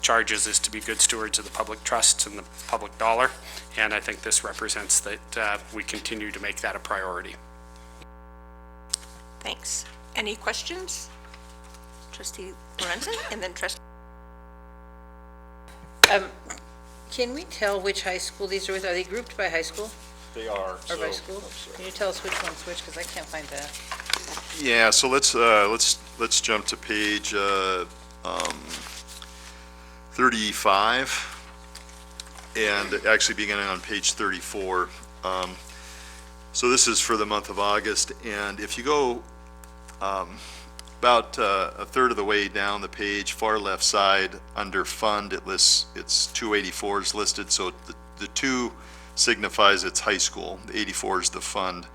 charges is to be good stewards of the public trusts and the public dollar, and I think this represents that we continue to make that a priority. Thanks. Any questions? Trustee Lorenzen, and then Trustee. Can we tell which high school these are with? Are they grouped by high school They are. or by school? Can you tell us which one's which? Because I can't find that. Yeah, so let's jump to page 35, and actually beginning on page 34. So this is for the month of August, and if you go about a third of the way down the page, far left side, under fund, it lists, it's 284 is listed, so the 2 signifies it's high school, the 84 is the fund.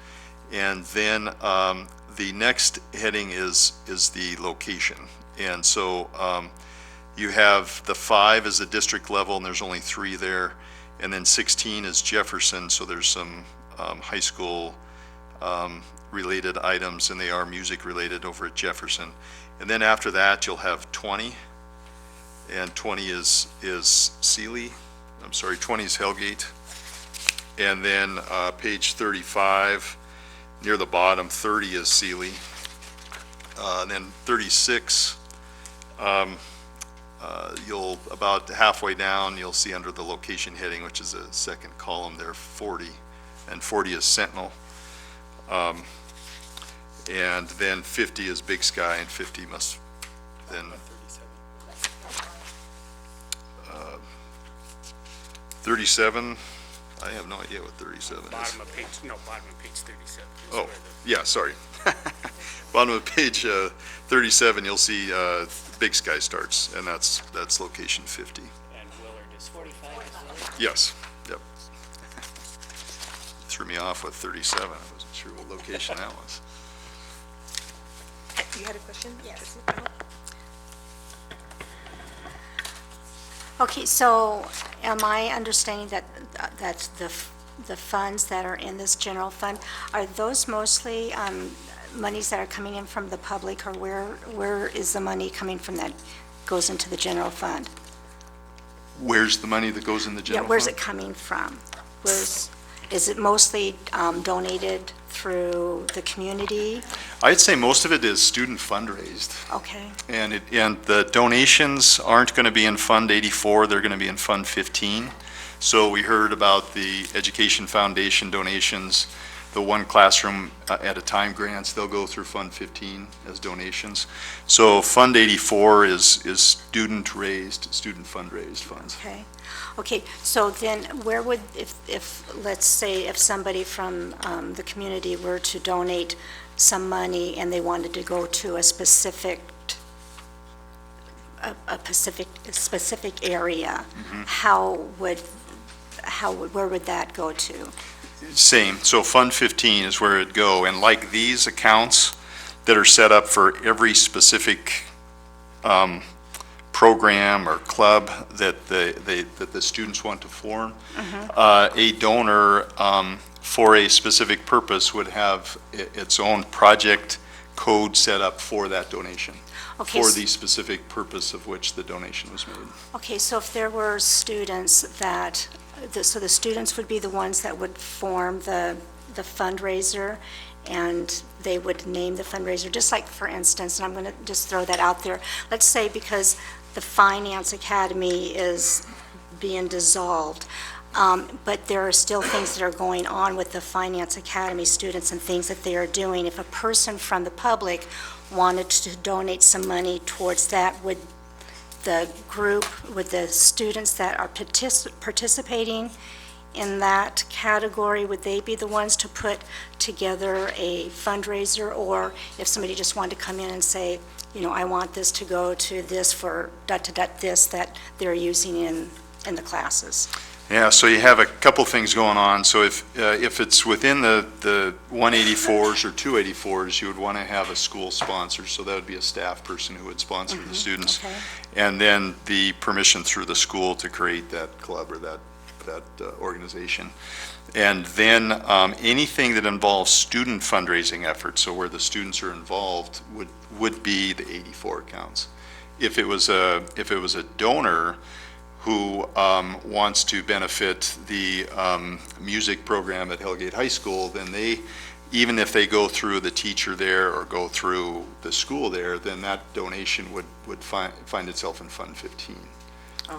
And then the next heading is the location. And so you have the 5 is the district level, and there's only 3 there. And then 16 is Jefferson, so there's some high school related items, and they are music related over at Jefferson. And then after that, you'll have 20, and 20 is Sealy. I'm sorry, 20 is Hellgate. And then page 35, near the bottom, 30 is Sealy. And then 36, you'll, about halfway down, you'll see under the location heading, which is the second column there, 40, and 40 is Sentinel. And then 50 is Big Sky, and 50 must then 37. I have no idea what 37 is. Bottom of page 37. Oh, yeah, sorry. Bottom of page 37, you'll see Big Sky starts, and that's location 50. And Willard is 45. Yes, yep. Threw me off with 37. I wasn't sure what location that was. You had a question? Yes. Okay, so am I understanding that that's the funds that are in this general fund, are those mostly monies that are coming in from the public, or where is the money coming from that goes into the general fund? Where's the money that goes in the general Yeah, where's fund? it coming from? Is it mostly donated through the community? I'd say most of it is student fundraised. Okay, And the donations aren't going to be in Fund 84, they're going to be in Fund 15. So we heard about the Education Foundation donations, the One Classroom at a Time grants, they'll go through Fund 15 as donations. So Fund 84 is student fundraised funds. okay. Okay, so then where would, if let's say, if somebody from the community were to donate some money and they wanted to go to a specific area, where would that go to? Same, so Fund 15 is where it'd go, and like these accounts that are set up for every specific program or club that the students want to form, a donor for a specific purpose would have its own project code set up for that donation, Okay, for the specific purpose of which the donation was made. Okay, so if there were students that, so the students would be the ones that would form the fundraiser, and they would name the fundraiser, just like, for instance, and I'm going to just throw that out there, let's say because the Finance Academy is being dissolved, But there are still things that are going on with the Finance Academy students and things that they are doing. If a person from the public wanted to donate some money towards that, would the group, would the students that are participating in that category, would they be the ones to put together a fundraiser? Or if somebody just wanted to come in and say, I want this to go to this for this that they're using in the classes? Yeah, so you have a couple things going on. So if it's within the 184s or 284s, you would want to have a school sponsor. So that would be a staff person who would sponsor the students. Okay. And then the permission through the school to create that club or that organization. And then anything that involves student fundraising efforts, so where the students are involved, would be the 84 accounts. If it was a donor who wants to benefit the music program at Hellgate High School, then even if they go through the teacher there or go through the school there, then that donation would find itself in Fund 15,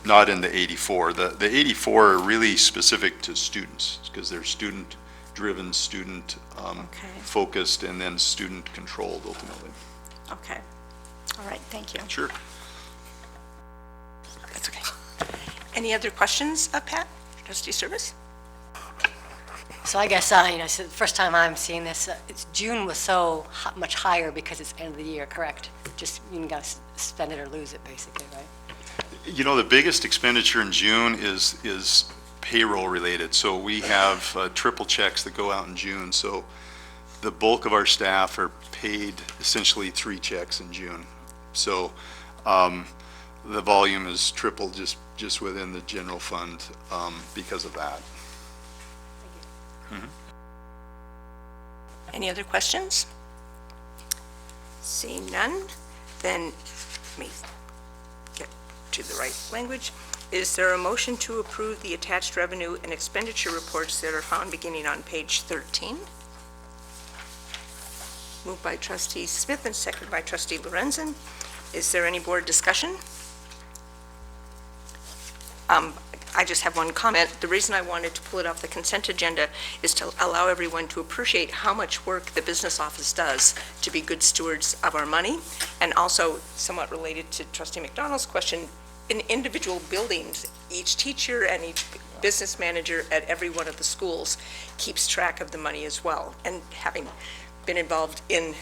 not in the 84. The 84 are really specific to students because they're student-driven, student-focused, and then student-controlled ultimately. Okay. All right, thank you. Sure. That's okay. Any other questions, Pat? Trustee Service? So I guess, it's the first time I'm seeing this. June was so much higher because it's end of the year, correct? Just, you got to spend it or lose it, basically, right? The biggest expenditure in June is payroll related. So we have triple checks that go out in June. So the bulk of our staff are paid essentially 3 checks in June. So the volume is triple just within the general fund because of that. Any other questions? Seeing none, then let me get to the right language. Is there a motion to approve the attached revenue and expenditure reports that are found beginning on page 13? Moved by Trustee Smith and seconded by Trustee Lorenzen. Is there any board discussion? I just have one comment. The reason I wanted to pull it off the consent agenda is to allow everyone to appreciate how much work the business office does to be good stewards of our money, and also somewhat related to Trustee McDonald's question, in individual buildings, each teacher and each business manager at every one of the schools keeps track of the money as well. And having been involved in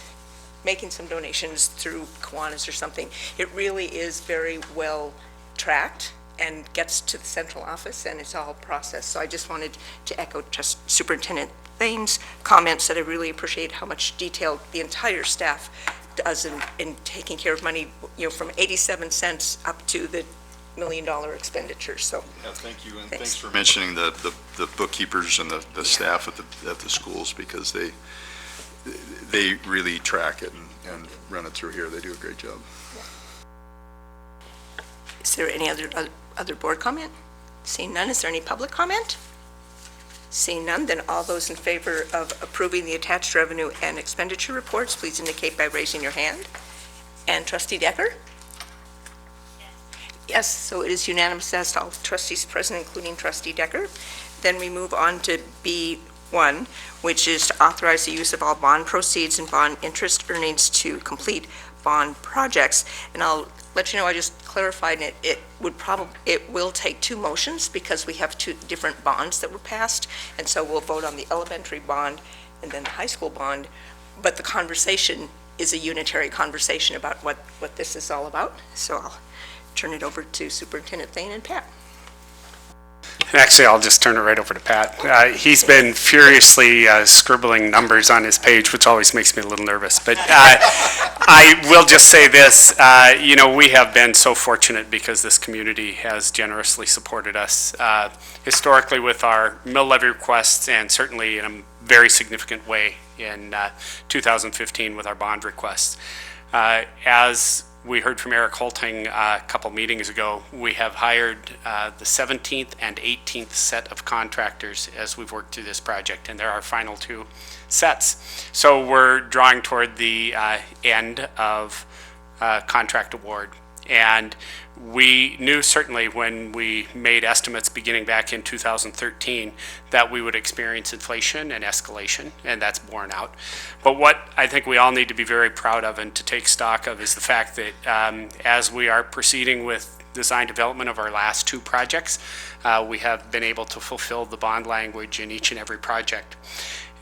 making some donations through Kiwanis or something, it really is very well tracked and gets to the central office, and it's all processed. So I just wanted to echo Superintendent Thane's comments that I really appreciate how much detail the entire staff does in taking care of money, from 87 cents up to the $1 million expenditure. So yeah, thank you, and thanks for mentioning the bookkeepers and the staff at the schools, because they really track it and run it through here. They do a great job. Is there any other board comment? Seeing none, is there any public comment? Seeing none, then all those in favor of approving the attached revenue and expenditure reports, please indicate by raising your hand. And Trustee Decker? Yes, so it is unanimous as to all trustees present, including Trustee Decker. Then we move on to B1, which is to authorize the use of all bond proceeds and bond interest earnings to complete bond projects. And I'll let you know, I just clarified it. It will take 2 motions because we have 2 different bonds that were passed, and so we'll vote on the elementary bond and then the high school bond. But the conversation is a unitary conversation about what this is all about. So I'll turn it over to Superintendent Thane and Pat. Actually, I'll just turn it right over to Pat. He's been furiously scribbling numbers on his page, which always makes me a little nervous. But I will just say this, we have been so fortunate because this community has generously supported us historically with our mill levy requests, and certainly in a very significant way in 2015 with our bond requests. As we heard from Eric Holting a couple meetings ago, we have hired the 17th and 18th set of contractors as we've worked through this project, and they're our final 2 sets. So we're drawing toward the end of contract award. And we knew certainly when we made estimates beginning back in 2013 that we would experience inflation and escalation, and that's borne out. But what I think we all need to be very proud of and to take stock of is the fact that as we are proceeding with design development of our last two projects, we have been able to fulfill the bond language in each and every project.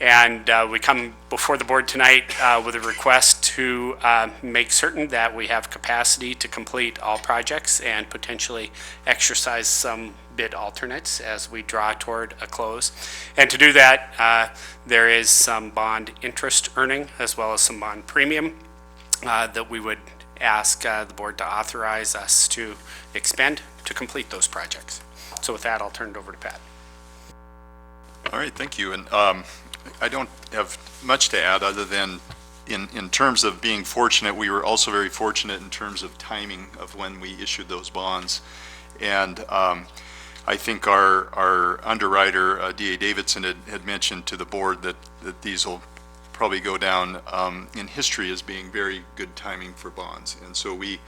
And we come before the board tonight with a request to make certain that we have capacity to complete all projects and potentially exercise some bid alternates as we draw toward a close. And to do that, there is some bond interest earning as well as some bond premium that we would ask the board to authorize us to expend to complete those projects. So with that, I'll turn it over to Pat. All right, thank you. And I don't have much to add other than in terms of being fortunate, we were also very fortunate in terms of timing of when we issued those bonds. And I think our underwriter, D.A. Davidson, had mentioned to the board that these will probably go down in history as being very good timing for bonds. And so we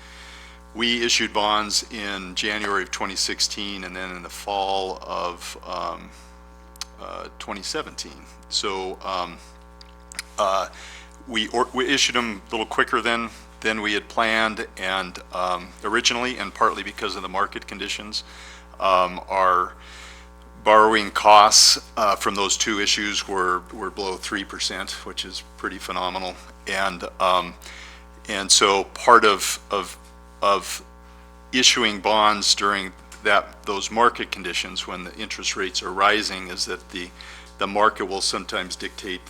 issued bonds in January of 2016 and then in the fall of 2017. So we issued them a little quicker than we had planned, and originally, and partly because of the market conditions. Our borrowing costs from those two issues were below 3%, which is pretty phenomenal. And so part of issuing bonds during those market conditions when the interest rates are rising is that the market will sometimes dictate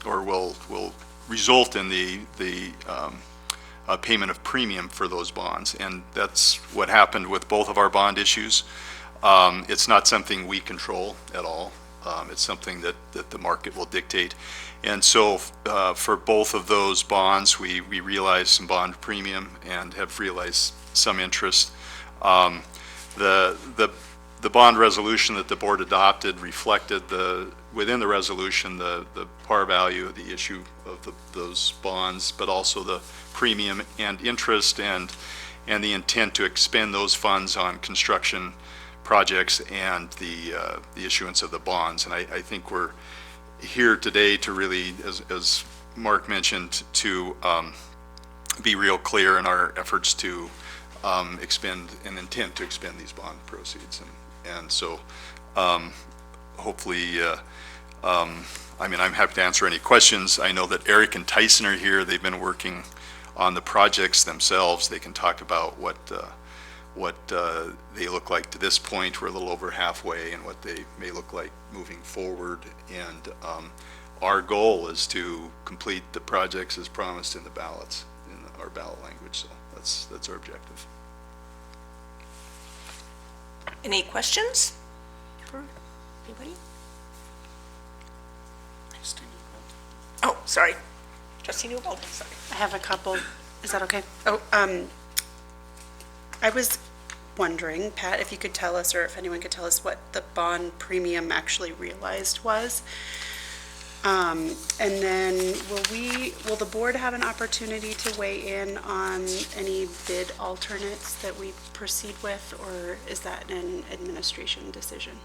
or will result in the payment of premium for those bonds. And that's what happened with both of our bond issues. It's not something we control at all. It's something that the market will dictate. And so for both of those bonds, we realized some bond premium and have realized some interest. The bond resolution that the board adopted reflected within the resolution the par value of the issue of those bonds, but also the premium and interest and the intent to expend those funds on construction projects and the issuance of the bonds. And I think we're here today to really, as Mark mentioned, to be real clear in our efforts to expend and intent to expend these bond proceeds. And so hopefully, I mean, I'm happy to answer any questions. I know that Eric and Tyson are here. They've been working on the projects themselves. They can talk about what they look like to this point. We're a little over halfway, and what they may look like moving forward. And our goal is to complete the projects as promised in the ballots, in our ballot language. So that's our objective. Any questions for anybody? Oh, sorry. Trustee Newbold, sorry. I have a couple. Is that okay? Oh, I was wondering, Pat, if you could tell us, or if anyone could tell us what the bond premium actually realized was. And then will the board have an opportunity to weigh in on any bid alternates that we proceed with, or is that an administration decision?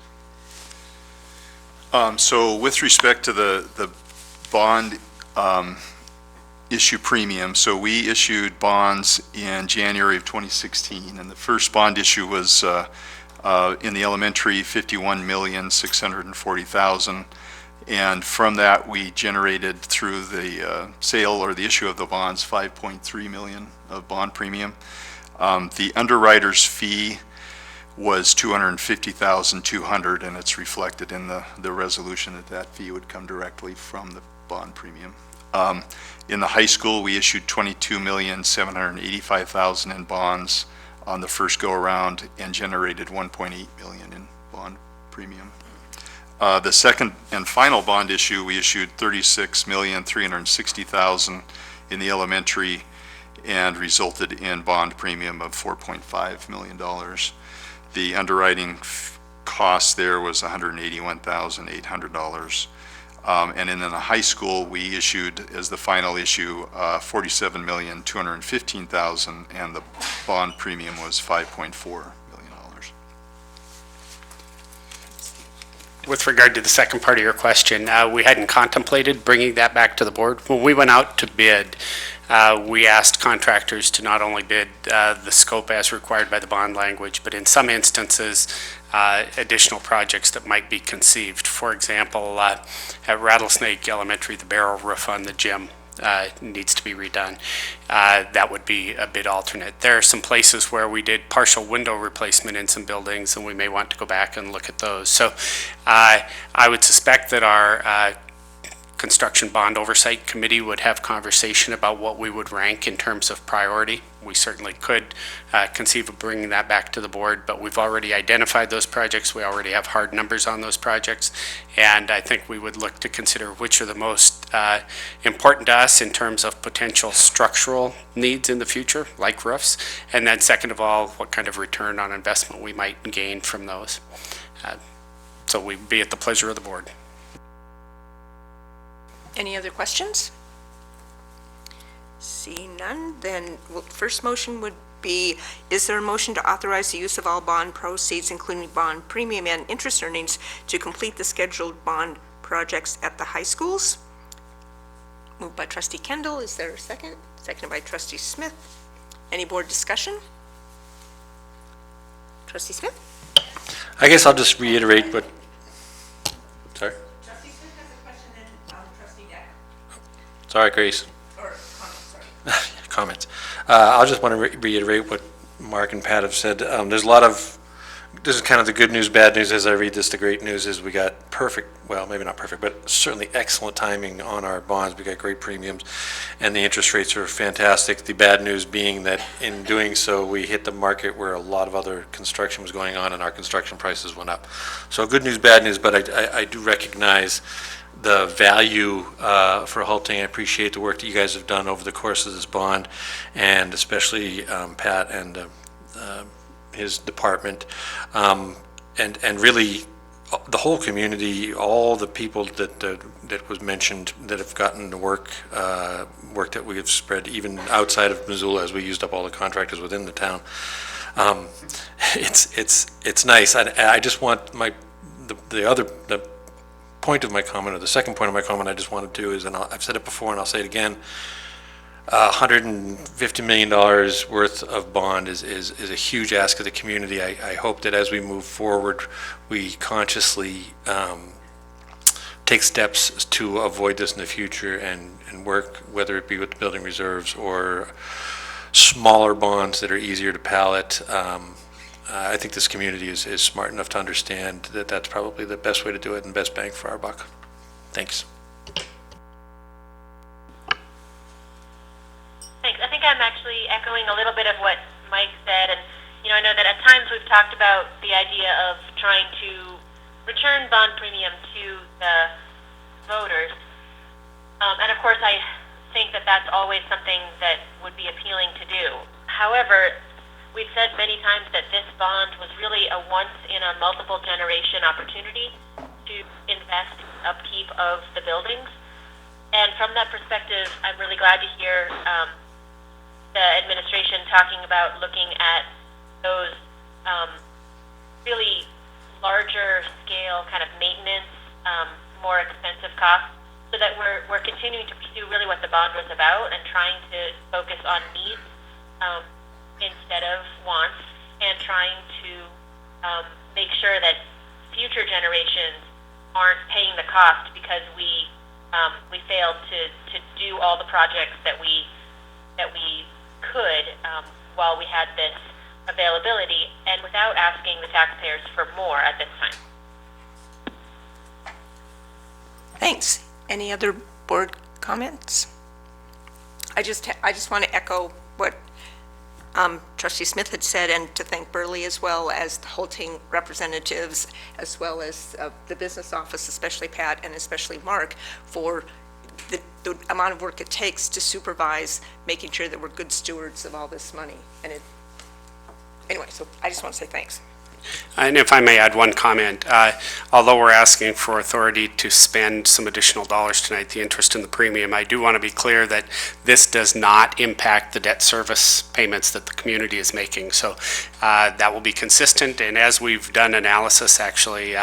So with respect to the bond issue premium, so we issued bonds in January of 2016, and the first bond issue was in the elementary, $51,640,000. And from that, we generated through the sale or the issue of the bonds, $5.3 million of bond premium. The underwriter's fee was $250,200, and it's reflected in the resolution that fee would come directly from the bond premium. In the high school, we issued $22,785,000 in bonds on the first go-around and generated $1.8 million in bond premium. The second and final bond issue, we issued $36,360,000 in the elementary and resulted in bond premium of $4.5 million. The underwriting cost there was $181,800. And then in the high school, we issued as the final issue, $47,215,000, and the bond premium was $5.4 million. With regard to the second part of your question, we hadn't contemplated bringing that back to the board. When we went out to bid, we asked contractors to not only bid the scope as required by the bond language, but in some instances, additional projects that might be conceived. For example, at Rattlesnake Elementary, the barrel roof on the gym needs to be redone. That would be a bid alternate. There are some places where we did partial window replacement in some buildings, and we may want to go back and look at those. So I would suspect that our Construction Bond Oversight Committee would have conversation about what we would rank in terms of priority. We certainly could conceive of bringing that back to the board, but we've already identified those projects. We already have hard numbers on those projects, and I think we would look to consider which are the most important to us in terms of potential structural needs in the future, like roofs, and then second of all, what kind of return on investment we might gain from those. So we'd be at the pleasure of the board. Any other questions? Seeing none, then first motion would be, is there a motion to authorize the use of all bond proceeds, including bond premium and interest earnings, to complete the scheduled bond projects at the high schools? Moved by trustee Kendall. Is there a second? Seconded by trustee Smith. Any board discussion? Trustee Smith? I guess I'll just reiterate what, sorry? Trustee Smith has a question, then trustee Decker. Sorry, Grace. Or comments, sorry. Comments. I'll just want to reiterate what Mark and Pat have said. There's a lot of, this is kind of the good news, bad news as I read this. The great news is we got perfect, well, maybe not perfect, but certainly excellent timing on our bonds. We got great premiums, and the interest rates are fantastic. The bad news being that in doing so, we hit the market where a lot of other construction was going on and our construction prices went up. So good news, bad news, but I do recognize the value for Halting. I appreciate the work that you guys have done over the course of this bond, and especially Pat and his department, and really the whole community, all the people that was mentioned that have gotten the work that we have spread even outside of Missoula, as we used up all the contractors within the town. It's nice. I just want the point of my comment, or the second point of my comment I just wanted to is, and I've said it before and I'll say it again, $150 million worth of bond is a huge ask of the community. I hope that as we move forward, we consciously take steps to avoid this in the future and work, whether it be with the building reserves or smaller bonds that are easier to pallet. I think this community is smart enough to understand that that's probably the best way to do it and best bang for our buck. Thanks. Thanks. I think I'm actually echoing a little bit of what Mike said, and I know that at times we've talked about the idea of trying to return bond premium to the voters, and of course I think that that's always something that would be appealing to do. However, we've said many times that this bond was really a once-in-a-multiple-generation opportunity to invest in upkeep of the buildings. And from that perspective, I'm really glad to hear the administration talking about looking at those really larger scale kind of maintenance, more expensive costs, so that we're continuing to pursue really what the bond was about and trying to focus on needs instead of wants, and trying to make sure that future generations aren't paying the cost because we failed to do all the projects that we could while we had this availability, and without asking the taxpayers for more at this time. Thanks. Any other board comments? I just want to echo what Trustee Smith had said, and to thank Burley as well as the Halting representatives, as well as the business office, especially Pat and especially Mark, for the amount of work it takes to supervise making sure that we're good stewards of all this money. And anyway, so I just want to say thanks. And if I may add one comment, although we're asking for authority to spend some additional dollars tonight, the interest in the premium, I do want to be clear that this does not impact the debt service payments that the community is making. So that will be consistent, and as we've done analysis, actually,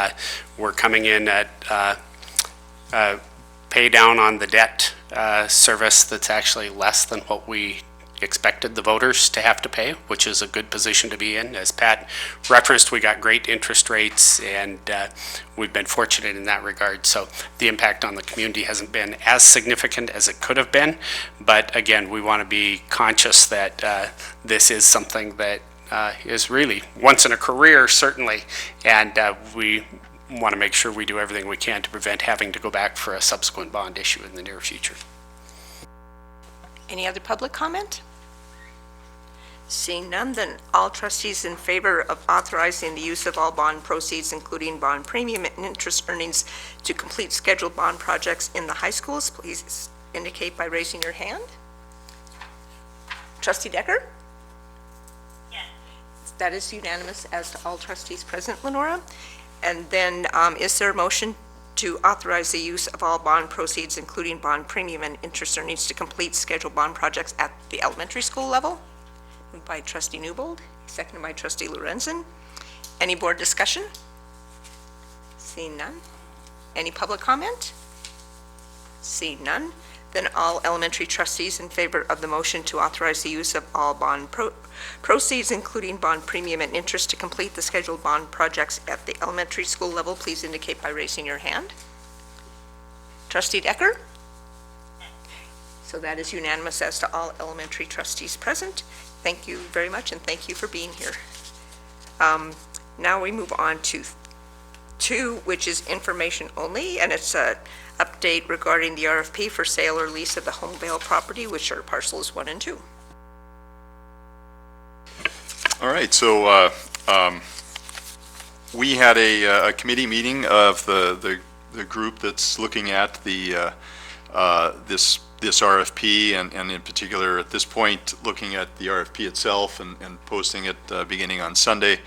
we're coming in at pay down on the debt service that's actually less than what we expected the voters to have to pay, which is a good position to be in. As Pat referenced, we got great interest rates, and we've been fortunate in that regard. So the impact on the community hasn't been as significant as it could have been. But again, we want to be conscious that this is something that is really once in a career, certainly, and we want to make sure we do everything we can to prevent having to go back for a subsequent bond issue in the near future. Any other public comment? Seeing none, then all trustees in favor of authorizing the use of all bond proceeds, including bond premium and interest earnings, to complete scheduled bond projects in the high schools, please indicate by raising your hand. Trustee Decker? Yes. That is unanimous as to all trustees present, Lenora. And then is there a motion to authorize the use of all bond proceeds, including bond premium and interest earnings, to complete scheduled bond projects at the elementary school level? Moved by Trustee Newbold, seconded by Trustee Lorenzen. Any board discussion? Seeing none. Any public comment? Seeing none. Then all elementary trustees in favor of the motion to authorize the use of all bond proceeds, including bond premium and interest, to complete the scheduled bond projects at the elementary school level, please indicate by raising your hand. Trustee Decker? So that is unanimous as to all elementary trustees present. Thank you very much, and thank you for being here. Now we move on to 2, which is information only, and it's a update regarding the RFP for sale or lease of the Homevale property, which are parcels 1 and 2. All right, so we had a committee meeting of the group that's looking at the this RFP, and in particular at this point looking at the RFP itself and posting it beginning on Sunday.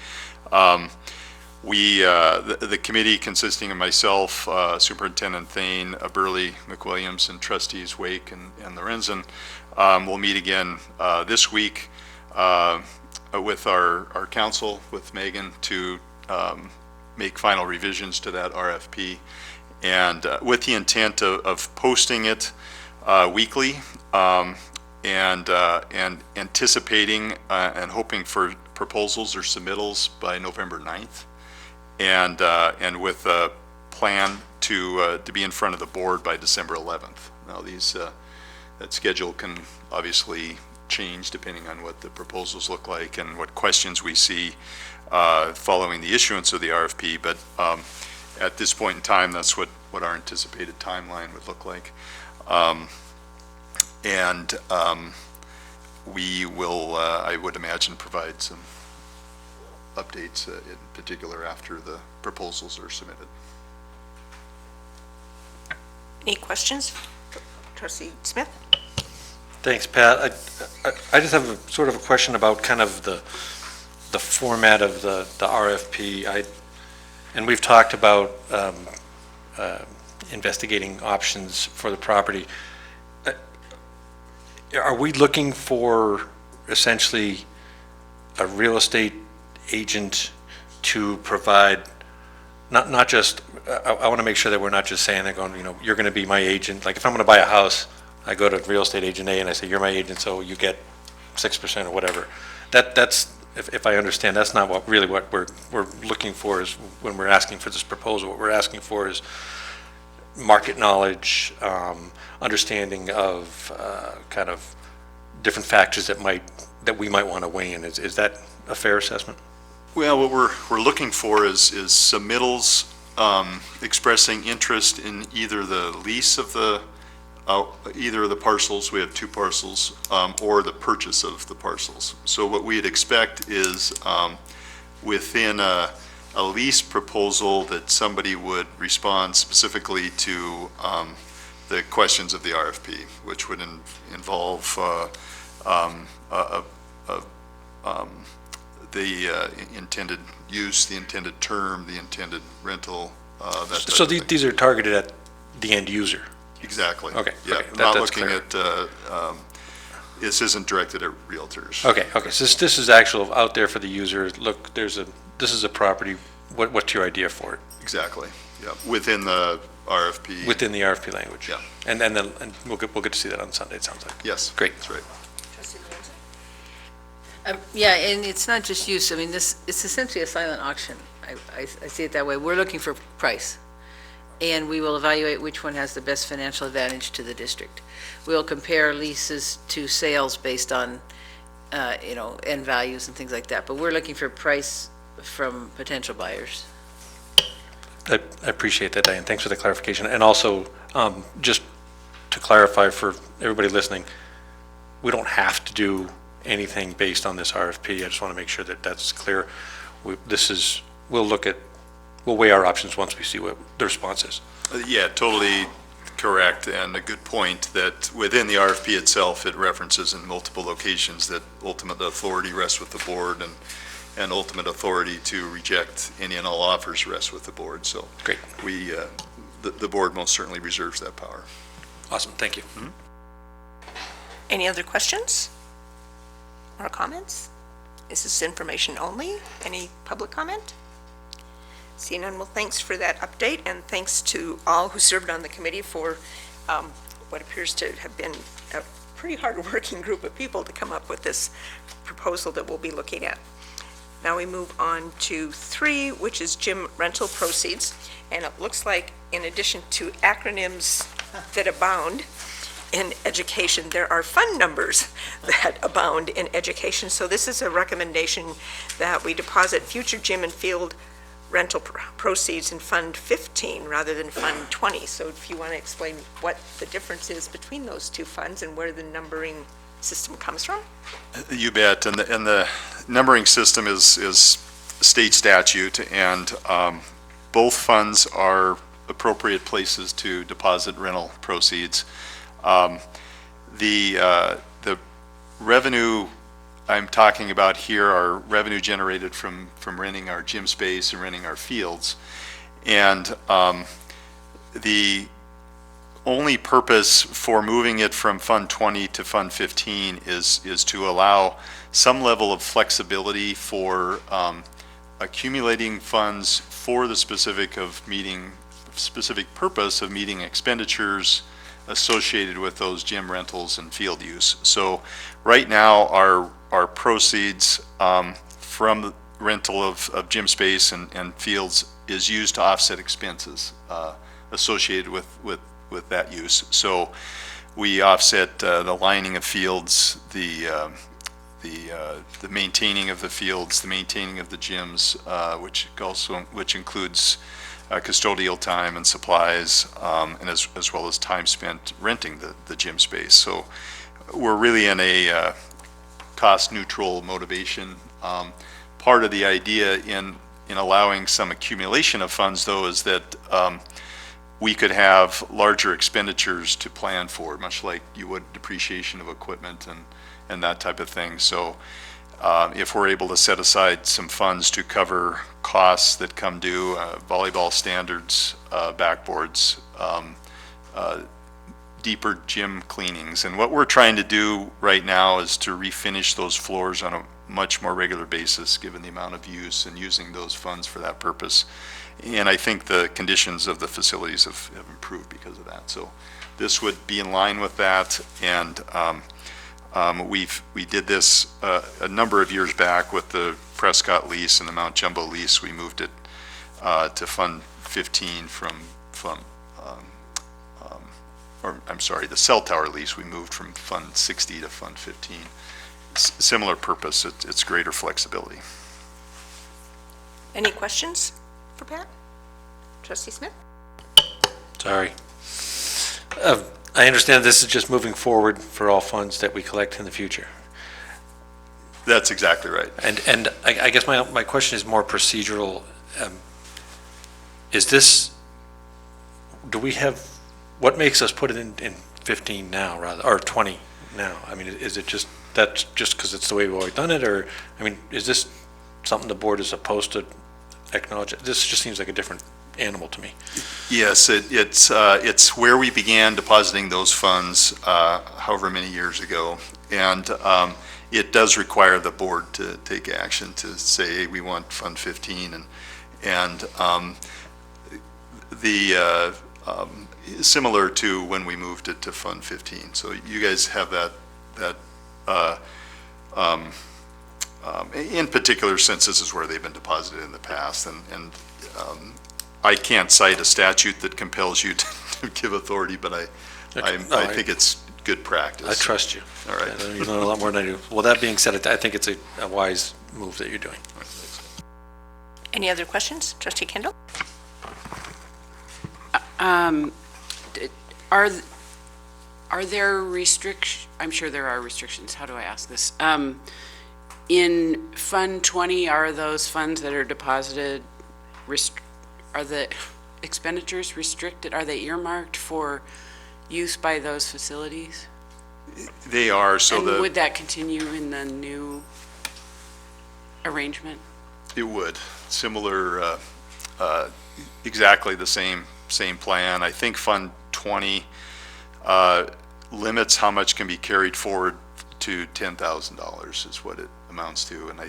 The committee, consisting of myself, Superintendent Thane, Burley, McWilliams, and trustees Wake and Lorenzen, will meet again this week with our council, with Megan, to make final revisions to that RFP, and with the intent of posting it weekly, and anticipating and hoping for proposals or submittals by November 9th. And with a plan to be in front of the board by December 11th. Now that schedule can obviously change depending on what the proposals look like and what questions we see following the issuance of the RFP, but at this point in time, that's what our anticipated timeline would look like. We will, I would imagine, provide some updates in particular after the proposals are submitted. Any questions? Trustee Smith? Thanks, Pat. I just have sort of a question about kind of the format of the RFP. And we've talked about investigating options for the property. Are we looking for essentially a real estate agent to provide, not just, I want to make sure that we're not just saying, they're going, you're going to be my agent. Like if I'm going to buy a house, I go to real estate agent A and I say, you're my agent, so you get 6% or whatever. That's, if I understand, that's not what we're looking for is when we're asking for this proposal. What we're asking for is market knowledge, understanding of kind of different factors that we might want to weigh in. Is that a fair assessment? Well, what we're looking for is submittals expressing interest in either the lease of either of the parcels. We have 2 parcels, or the purchase of the parcels. So what we'd expect is within a lease proposal that somebody would respond specifically to the questions of the RFP, which would the intended use, the intended term, the intended rental, that type So of thing. these are targeted at the end user? Exactly. Okay. Yeah, Okay, not that's looking clear. at, this isn't directed at realtors. Okay, so this is actual out there for the user. Look, this is a property. What's your idea for it? Exactly, yeah, within the RFP. Within the RFP language? Yeah. And we'll get to see that on Sunday, it sounds like. Yes. Great. That's right. Yeah, and it's not just use, I mean, it's essentially a silent auction. I see it that way. We're looking for price, and we will evaluate which one has the best financial advantage to the district. We'll compare leases to sales based on, end values and things like that, but we're looking for price from potential buyers. I appreciate that, Diane. Thanks for the clarification. And also, just to clarify for everybody listening, we don't have to do anything based on this RFP. I just want to make sure that that's clear. We'll weigh our options once we see what the response is. Yeah, totally correct, and a good point that within the RFP itself, it references in multiple locations that ultimate authority rests with the board, and ultimate authority to reject any and all offers rests with the board. So great. We, the board most certainly reserves that power. Awesome, thank you. Mm-hmm. Any other questions or comments? Is this information only? Any public comment? Seeing none, well, thanks for that update, and thanks to all who served on the committee for what appears to have been a pretty hard-working group of people to come up with this proposal that we'll be looking at. Now we move on to 3, which is gym rental proceeds, and it looks like in addition to acronyms that abound in education, there are fund numbers that abound in education. So this is a recommendation that we deposit future gym and field rental proceeds in Fund 15 rather than Fund 20. So if you want to explain what the difference is between those two funds and where the numbering system comes from? You bet, and the numbering system is state statute, and both funds are appropriate places to deposit rental proceeds. The revenue I'm talking about here are revenue generated from renting our gym space and renting our fields. And the only purpose for moving it from Fund 20 to Fund 15 is to allow some level of flexibility for accumulating funds for the specific purpose of meeting expenditures associated with those gym rentals and field use. So right now, our proceeds from the rental of gym space and fields is used to offset expenses associated with that use. So we offset the lining of fields, the maintaining of the fields, the maintaining of the gyms, which includes custodial time and supplies, and as well as time spent renting the gym space. So we're really in a cost-neutral motivation. Part of the idea in allowing some accumulation of funds, though, is that we could have larger expenditures to plan for, much like you would depreciation of equipment and that type of thing. So if we're able to set aside some funds to cover costs that come due, volleyball standards, backboards, deeper gym cleanings. And what we're trying to do right now is to refinish those floors on a much more regular basis, given the amount of use and using those funds for that purpose. And I think the conditions of the facilities have improved because of that. So this would be in line with that. And we did this a number of years back with the Prescott lease and the Mount Jumbo lease. We moved it to Fund 15 the cell tower lease, we moved from Fund 60 to Fund 15. Similar purpose, it's greater flexibility. Any questions for Pat? Trustee Smith? Sorry. I understand this is just moving forward for all funds that we collect in the future. That's exactly right. And I guess my question is more procedural. Is this, what makes us put it in 15 now rather, or 20 now? I mean, is it just, that's just because it's the way we've always done it, or, I mean, is this something the board is supposed to acknowledge? This just seems like a different animal to me. Yes, it's where we began depositing those funds however many years ago. And it does require the board to take action to say, hey, we want Fund 15. And similar to when we moved it to Fund 15. So you guys have that in particular, since this is where they've been deposited in the past. And I can't cite a statute that compels you to give authority, but I think it's good practice. I trust you. All right. You know a lot more than I do. Well, that being said, I think it's a wise move that you're doing. Any other questions? Trustee Kendall? Are there restrictions? I'm sure there are restrictions. How do I ask this? In Fund 20, are those funds that are deposited, are the expenditures restricted? Are they earmarked for use by those facilities? They are, so and would that continue in the new arrangement? It would. Similar, exactly the same plan. I think Fund 20 limits how much can be carried forward to $10,000 is what it amounts to. And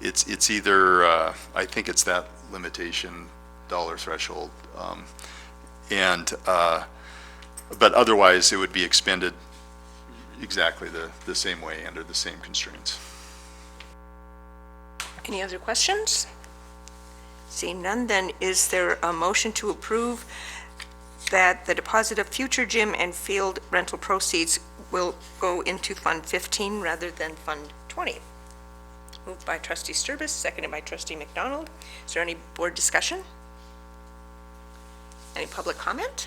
it's either, I think it's that limitation dollar threshold. But otherwise it would be expended exactly the same way under the same constraints. Any other questions? Seeing none, then is there a motion to approve that the deposit of future gym and field rental proceeds will go into Fund 15 rather than Fund 20? Moved by Trustee Sturbis, seconded by Trustee McDonald. Is there any board discussion? Any public comment?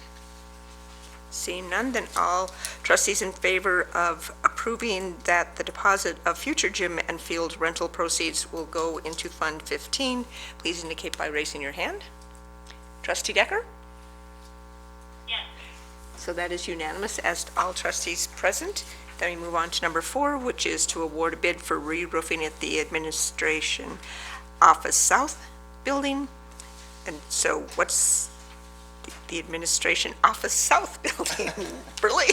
Seeing none, then all trustees in favor of approving that the deposit of future gym and field rental proceeds will go into Fund 15, please indicate by raising your hand. Trustee Decker? Yes. So that is unanimous as to all trustees present. Then we move on to number 4, which is to award a bid for re-roofing at the Administration Office South building. And so what's the Administration Office South building? Burley?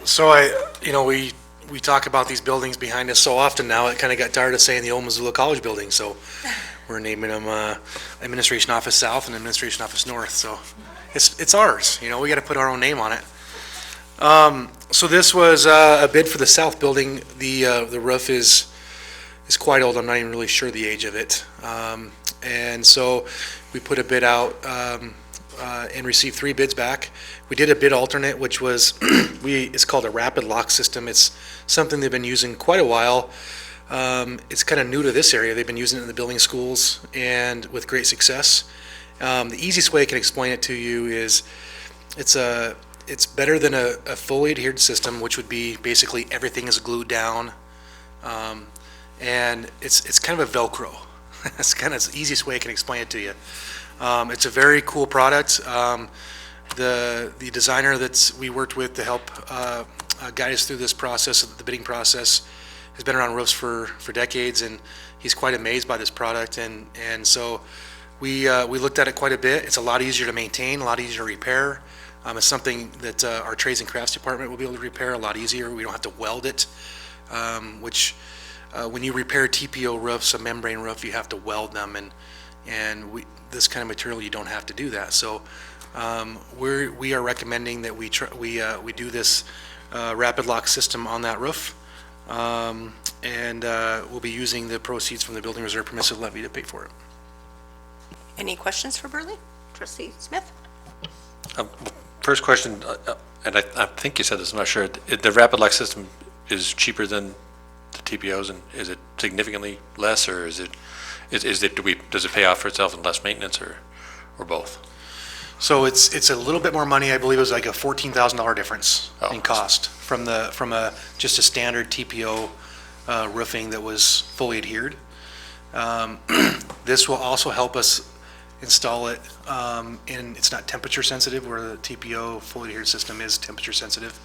So we talk about these buildings behind us so often now, it kind of got tired of saying the old Missoula College building, so we're naming them Administration Office South and Administration Office North, so it's ours, we got to put our own name on it. So this was a bid for the south building. The roof is quite old, I'm not even really sure the age of it. And so we put a bid out and received 3 bids back. We did a bid alternate, which was, it's called a rapid lock system. It's something they've been using quite a while. It's kind of new to this area. They've been using it in the building schools and with great success. The easiest way I can explain it to you is it's better than a fully adhered system, which would be basically everything is glued down. And it's kind of a Velcro. That's kind of the easiest way I can explain it to you. It's a very cool product. The designer that we worked with to help guide us through this process, the bidding process, has been around roofs for decades, and he's quite amazed by this product. And so we looked at it quite a bit. It's a lot easier to maintain, a lot easier to repair. It's something that our trades and crafts department will be able to repair a lot easier. We don't have to weld it, which when you repair TPO roofs, a membrane roof, you have to weld them, and this kind of material, you don't have to do that. So we are recommending that we do this rapid lock system on that roof, and we'll be using the proceeds from the building reserve permissive levy to pay for it. Any questions for Burley? Trustee Smith? First question, and I think you said this, I'm not sure. The rapid lock system is cheaper than the TPOs, and is it significantly less, or does it pay off for itself in less maintenance, or both? So it's a little bit more money. I believe it was like a $14,000 difference in cost from just a standard TPO roofing that was fully adhered. This will also help us install it, and it's not temperature sensitive, where the TPO fully adhered system is temperature sensitive.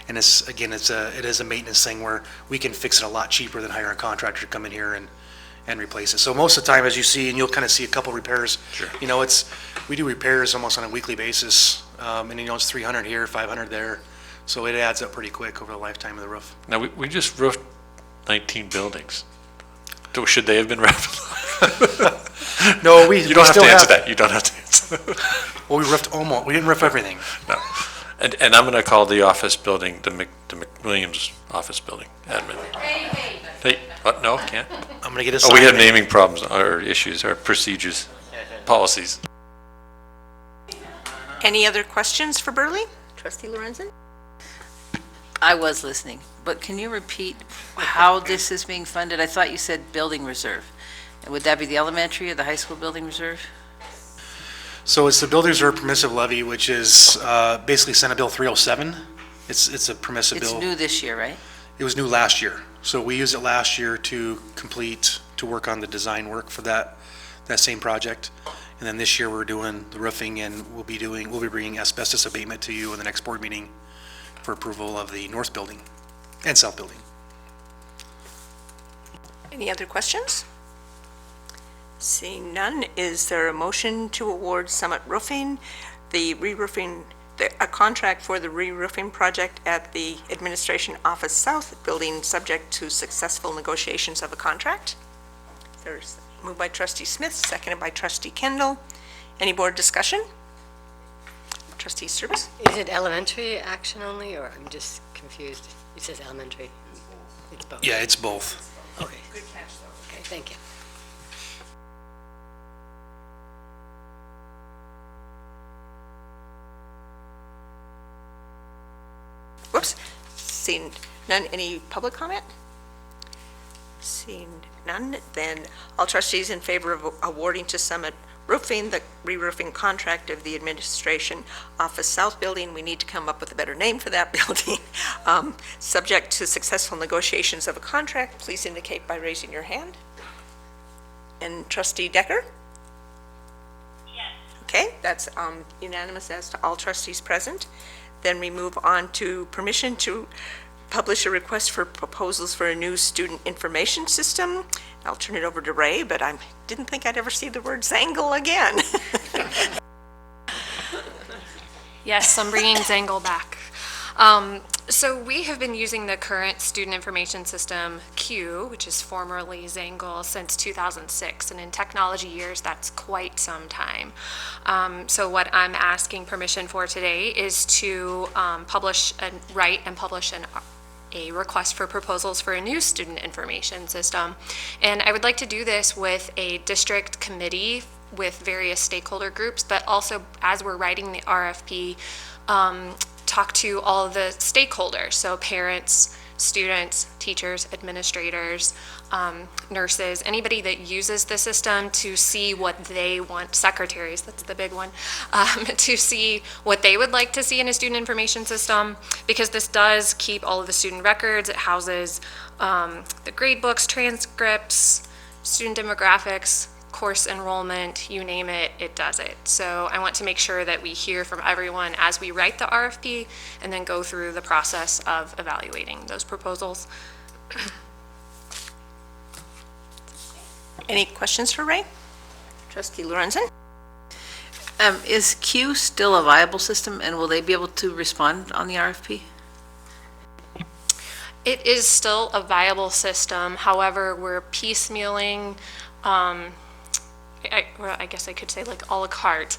And it is a maintenance thing where we can fix it a lot cheaper than hire a contractor to come in here and replace it. So most of the time, as you see, and you'll kind of see a couple repairs. Sure. We do repairs almost on a weekly basis, and it's 300 here, 500 there. So it adds up pretty quick over the lifetime of the roof. Now, we just roofed 19 buildings. So should they have been roofed? No, You don't have to answer that. You don't have to answer. Well, we didn't roof everything. No. And I'm going to call the office building, the McWilliams office building, admin. Hey, what? No, can't? I'm going to get a Oh, we sign have made. naming problems, or issues, or procedures, policies. Any other questions for Burley? Trustee Lorenzen? I was listening, but can you repeat how this is being funded? I thought you said building reserve. And would that be the elementary or the high school building reserve? So it's the building reserve permissive levy, which is basically Senate Bill 307. It's a permissive It's bill. new this year, right? It was new last year. So we used it last year to work on the design work for that same project. And then this year we're doing the roofing, and we'll be bringing asbestos abatement to you in the next board meeting for approval of the north building and south building. Any other questions? Seeing none, is there a motion to award Summit Roofing a contract for the re-roofing project at the Administration Office South Building, subject to successful negotiations of a contract? There's moved by Trustee Smith, seconded by Trustee Kendall. Any board discussion? Trustee Service? Is it elementary action only, or I'm just confused? It says elementary. It's both. Yeah, it's both. Okay. Good catch, though. Okay, thank you. Whoops. Seeing none, any public comment? Seeing none, then all trustees in favor of awarding to Summit Roofing the re-roofing contract of the Administration Office South Building. We need to come up with a better name for that building. Subject to successful negotiations of a contract, please indicate by raising your hand. And Trustee Decker? Yes. Okay, that's unanimous as to all trustees present. Then we move on to permission to publish a request for proposals for a new student information system. I'll turn it over to Ray, but I didn't think I'd ever see the word Zangle again. Yes, I'm bringing Zangle back. So we have been using the current student information system, Q, which is formerly Zangle, since 2006. And in technology years, that's quite some time. So what I'm asking permission for today is to write and publish a request for proposals for a new student information system. And I would like to do this with a district committee with various stakeholder groups, but also as we're writing the RFP, talk to all of the stakeholders, so parents, students, teachers, administrators, nurses, anybody that uses the system, to see what they want, secretaries, that's the big one, to see what they would like to see in a student information system, because this does keep all of the student records. It houses the grade books, transcripts, student demographics, course enrollment, you name it, it does it. So I want to make sure that we hear from everyone as we write the RFP and then go through the process of evaluating those proposals. Any questions for Ray? Trustee Lorenzen? Is Q still a viable system, and will they be able to respond on the RFP? It is still a viable system. However, we're piecemealing, I guess I could say like a la carte,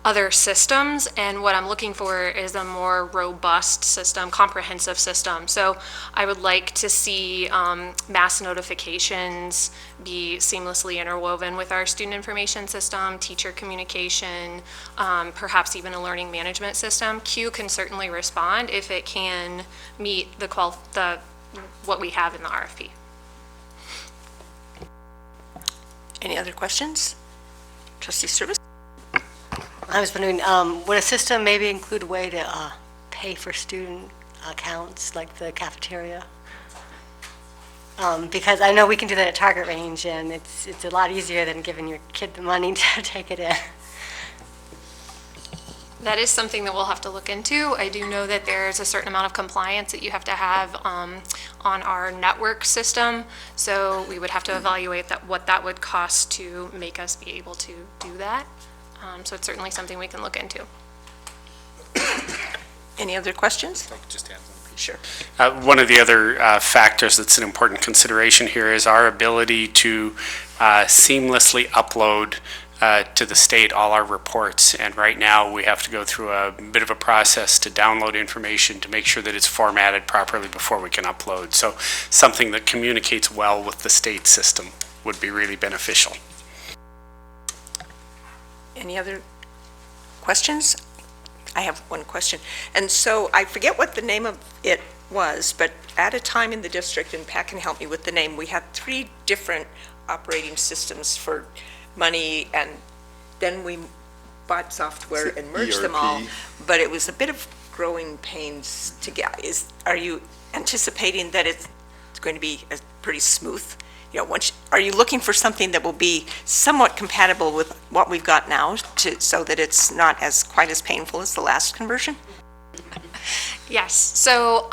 other systems, and what I'm looking for is a more robust system, comprehensive system. So I would like to see mass notifications be seamlessly interwoven with our student information system, teacher communication, perhaps even a learning management system. Q can certainly respond if it can meet what we have in the RFP. Any other questions? Trustee Service? I was wondering, would a system maybe include a way to pay for student accounts, like the cafeteria? Because I know we can do that at Target Range, and it's a lot easier than giving your kid the money to take it in. That is something that we'll have to look into. I do know that there's a certain amount of compliance that you have to have on our network system. So we would have to evaluate what that would cost to make us be able to do that. So it's certainly something we can look into. Any other questions? Just add one. Sure. One of the other factors that's an important consideration here is our ability to seamlessly upload to the state all our reports. And right now, we have to go through a bit of a process to download information to make sure that it's formatted properly before we can upload. So something that communicates well with the state system would be really beneficial. Any other questions? I have one question. And so I forget what the name of it was, but at a time in the district, and Pat can help me with the name, we had 3 different operating systems for money, and then we bought software and merged them all. ERP. But it was a bit of growing pains to get. Are you anticipating that it's going to be a pretty smooth? Are you looking for something that will be somewhat compatible with what we've got now, so that it's not quite as painful as the last conversion? Yes. So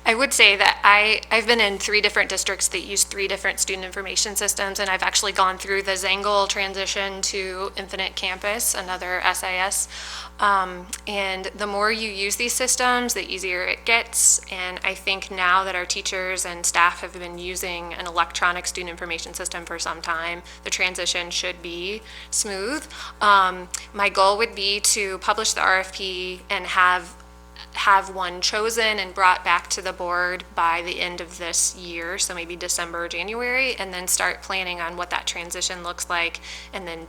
I would say that I've been in 3 different districts that use 3 different student information systems, and I've actually gone through the Zangle transition to Infinite Campus, another SIS. And the more you use these systems, the easier it gets. And I think now that our teachers and staff have been using an electronic student information system for some time, the transition should be smooth. My goal would be to publish the RFP and have one chosen and brought back to the board by the end of this year, so maybe December or January, and then start planning on what that transition looks like, and then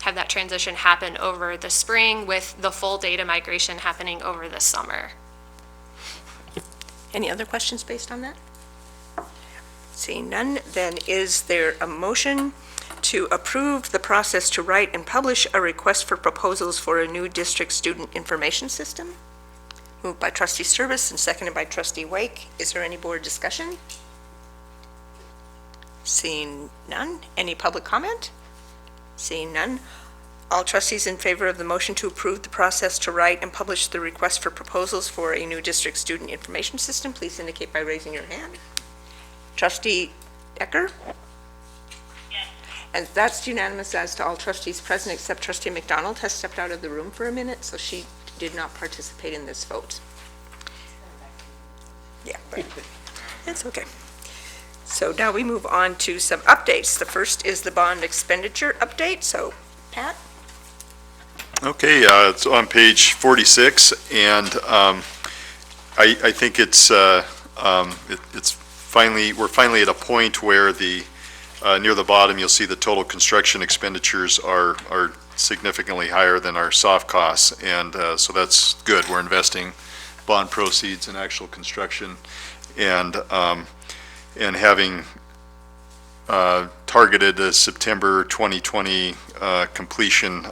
have that transition happen over the spring with the full data migration happening over the summer. Any other questions based on that? Seeing none, then is there a motion to approve the process to write and publish a request for proposals for a new district student information system? Moved by trustee Service and seconded by trustee Wake. Is there any board discussion? Seeing none, any public comment? Seeing none, all trustees in favor of the motion to approve the process to write and publish the request for proposals for a new district student information system, please indicate by raising your hand. Trustee Decker? And that's unanimous as to all trustees present, except trustee McDonald has stepped out of the room for a minute, so she did not participate in this vote. Yeah, right. It's okay. So now we move on to some updates. The first is the bond expenditure update. So, Pat? Okay, it's on page 46, and I think it's finally, we're finally at a point where near the bottom, you'll see the total construction expenditures are significantly higher than our soft costs, and so that's good. We're investing bond proceeds in actual construction, and having targeted a September 2020 completion,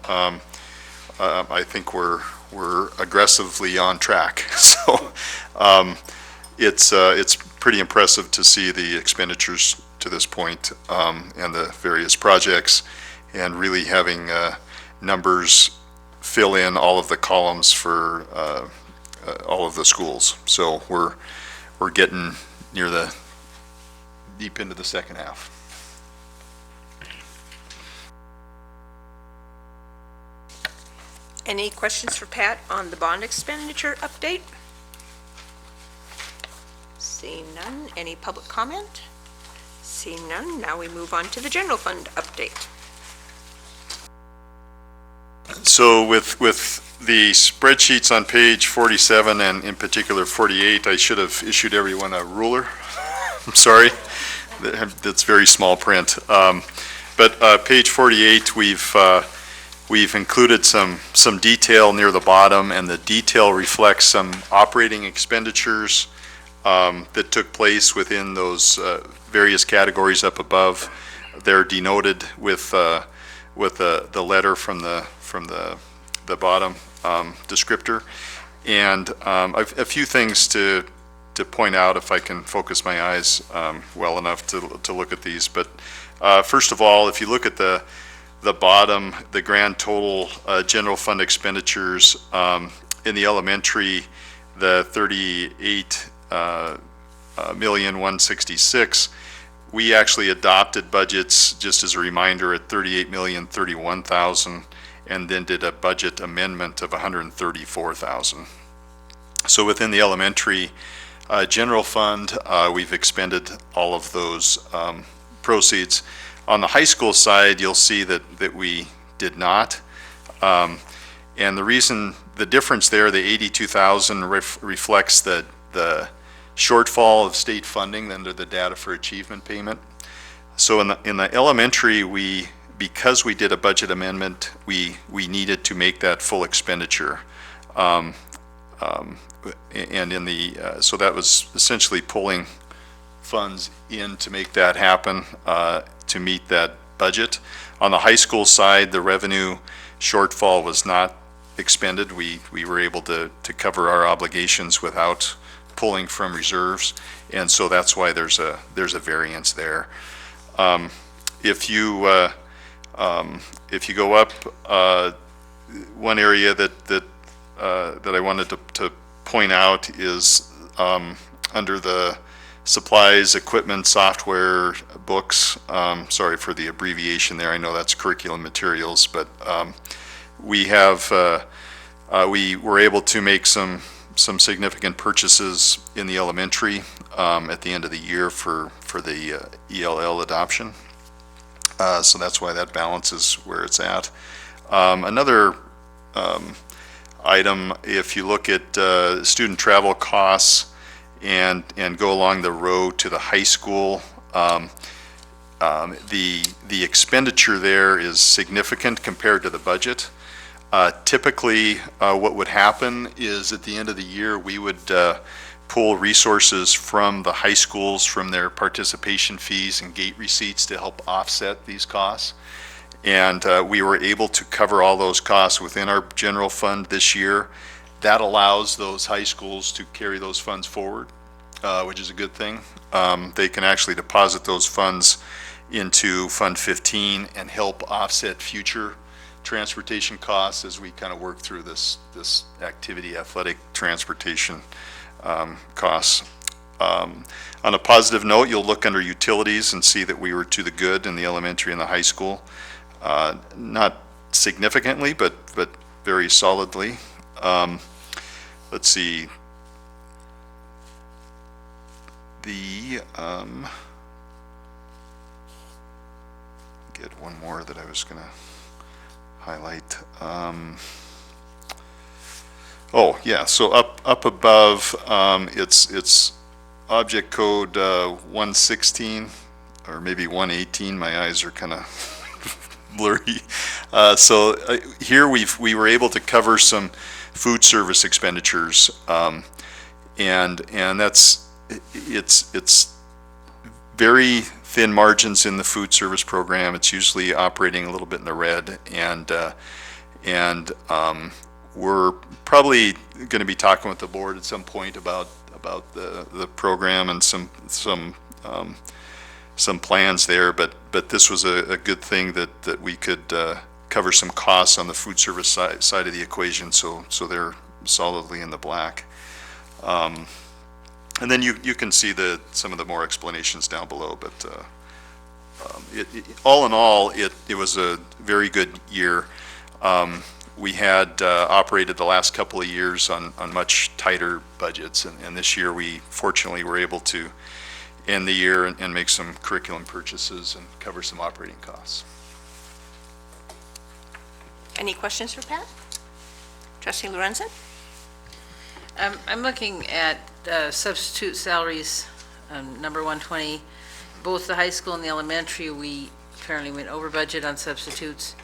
I think we're aggressively on track. So it's pretty impressive to see the expenditures to this point, and the various projects, and really having numbers fill in all of the columns for all of the schools. So we're getting near the deep into the second half. Any questions for Pat on the bond expenditure update? Seeing none, any public comment? Seeing none, now we move on to the general fund update. So with the spreadsheets on page 47 and in particular 48, I should have issued everyone a ruler. I'm sorry, that's very small print. But page 48, we've included some detail near the bottom, and the detail reflects some operating expenditures that took place within those various categories up above. They're denoted with the letter from the bottom descriptor. And a few things to point out, if I can focus my eyes well enough to look at these. But first of all, if you look at the the bottom, the grand total general fund expenditures in the elementary, the 38,166,000. We actually adopted budgets, just as a reminder, at 38,031,000, and then did a budget amendment of 134,000. So within the elementary general fund, we've expended all of those proceeds. On the high school side, you'll see that we did not. And the difference there, the 82,000 reflects the shortfall of state funding under the data for achievement payment. So in the elementary, because we did a budget amendment, we needed to make that full expenditure. And so that was essentially pulling funds in to make that happen, to meet that budget. On the high school side, the revenue shortfall was not expended. We were able to cover our obligations without pulling from reserves, and so that's why there's a variance there. If you go up, one area that I wanted to point out is under the supplies, equipment, software, books. Sorry for the abbreviation there. I know that's curriculum materials, but we were able to make some significant purchases in the elementary at the end of the year for the ELL adoption. So that's why that balance is where it's at. Another item, if you look at student travel costs and go along the road to the high school, the expenditure there is significant compared to the budget. Typically, what would happen is at the end of the year, we would pull resources from the high schools, from their participation fees and gate receipts to help offset these costs. And we were able to cover all those costs within our general fund this year. That allows those high schools to carry those funds forward, which is a good thing. They can actually deposit those funds into Fund 15 and help offset future transportation costs as we kind of work through this activity, athletic transportation costs. On a positive note, you'll look under utilities and see that we were to the good in the elementary and the high school. Not significantly, but very solidly. Let's see. Get one more that I was going to highlight. Oh yeah, so up above, it's object code 116 or maybe 118. My eyes are kind of blurry. So here we were able to cover some food service expenditures, and it's very thin margins in the food service program. It's usually operating a little bit in the red, and we're probably going to be talking with the board at some point about the program and some plans there. But this was a good thing that we could cover some costs on the food service side of the equation. So they're solidly in the black. And then you can see some of the more explanations down below, but all in all, it was a very good year. We had operated the last couple of years on much tighter budgets, and this year we fortunately were able to end the year and make some curriculum purchases and cover some operating costs. Any questions for Pat? Trustee Lorenzen? I'm looking at substitute salaries, number 120. Both the high school and the elementary, we apparently went over budget on substitutes.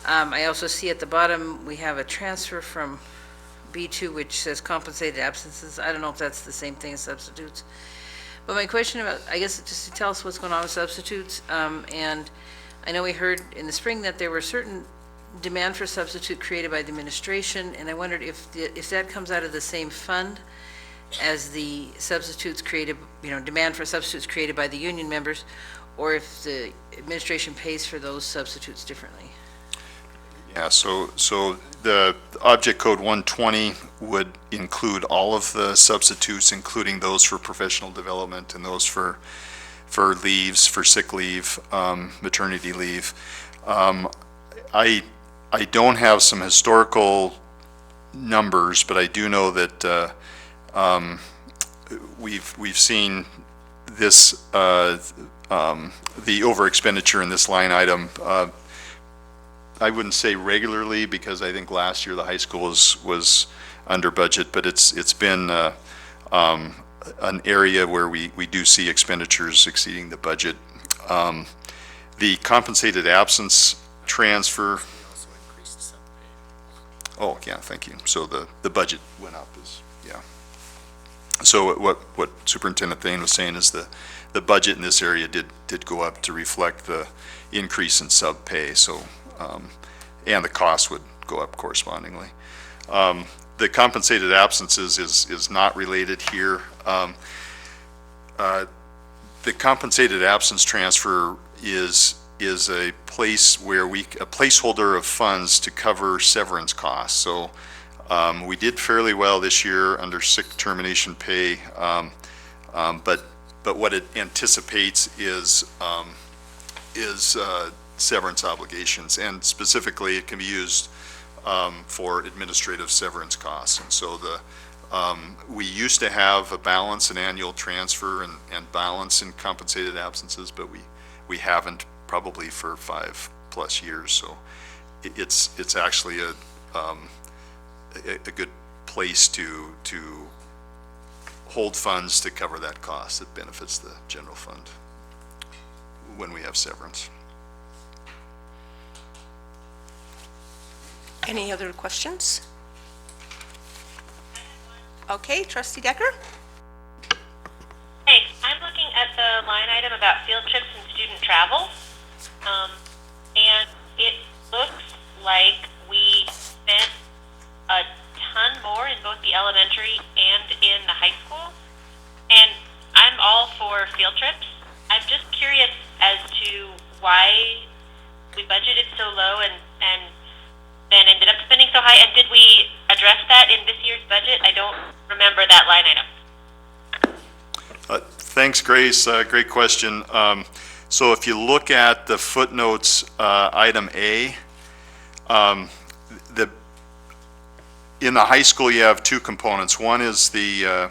I also see at the bottom, we have a transfer from B2, which says compensated absences. I don't know if that's the same thing as substitutes. But my question about, I guess, just to tell us what's going on with substitutes. And I know we heard in the spring that there were certain demand for substitute created by the administration, and I wondered if that comes out of the same fund as the substitutes created, demand for substitutes created by the union members, or if the administration pays for those substitutes differently. Yeah, so the Object Code 120 would include all of the substitutes, including those for professional development and those for leaves, for sick leave, maternity leave. I don't have some historical numbers, but I do know that we've seen this the over expenditure in this line item. I wouldn't say regularly, because I think last year the high school was under budget, but it's been an area where we do see expenditures exceeding the budget. The compensated absence transfer. Oh, yeah, thank you. So the budget went up, yeah. So what Superintendent Thane was saying is the budget in this area did go up to reflect the increase in sub pay, so, and the cost would go up correspondingly. The compensated absences is not related here. The compensated absence transfer is a place where a placeholder of funds to cover severance costs. So we did fairly well this year under sick termination pay, but what it anticipates is severance obligations, and specifically it can be used for administrative severance costs. And so we used to have a balance in annual transfer and balance in compensated absences, but we haven't probably for 5+ years. So it's actually a good place to hold funds to cover that cost that benefits the general fund when we have severance. Any other questions? Okay, Trustee Decker? Hey, I'm looking at the line item about field trips and student travel. And it looks like we spent a ton more in both the elementary and in the high school. And I'm all for field trips. I'm just curious as to why we budgeted so low and then ended up spending so high. And did we address that in this year's budget? I don't remember that line item. Thanks, Grace. Great question. So if you look at the footnotes, item A, in the high school you have two components. One is the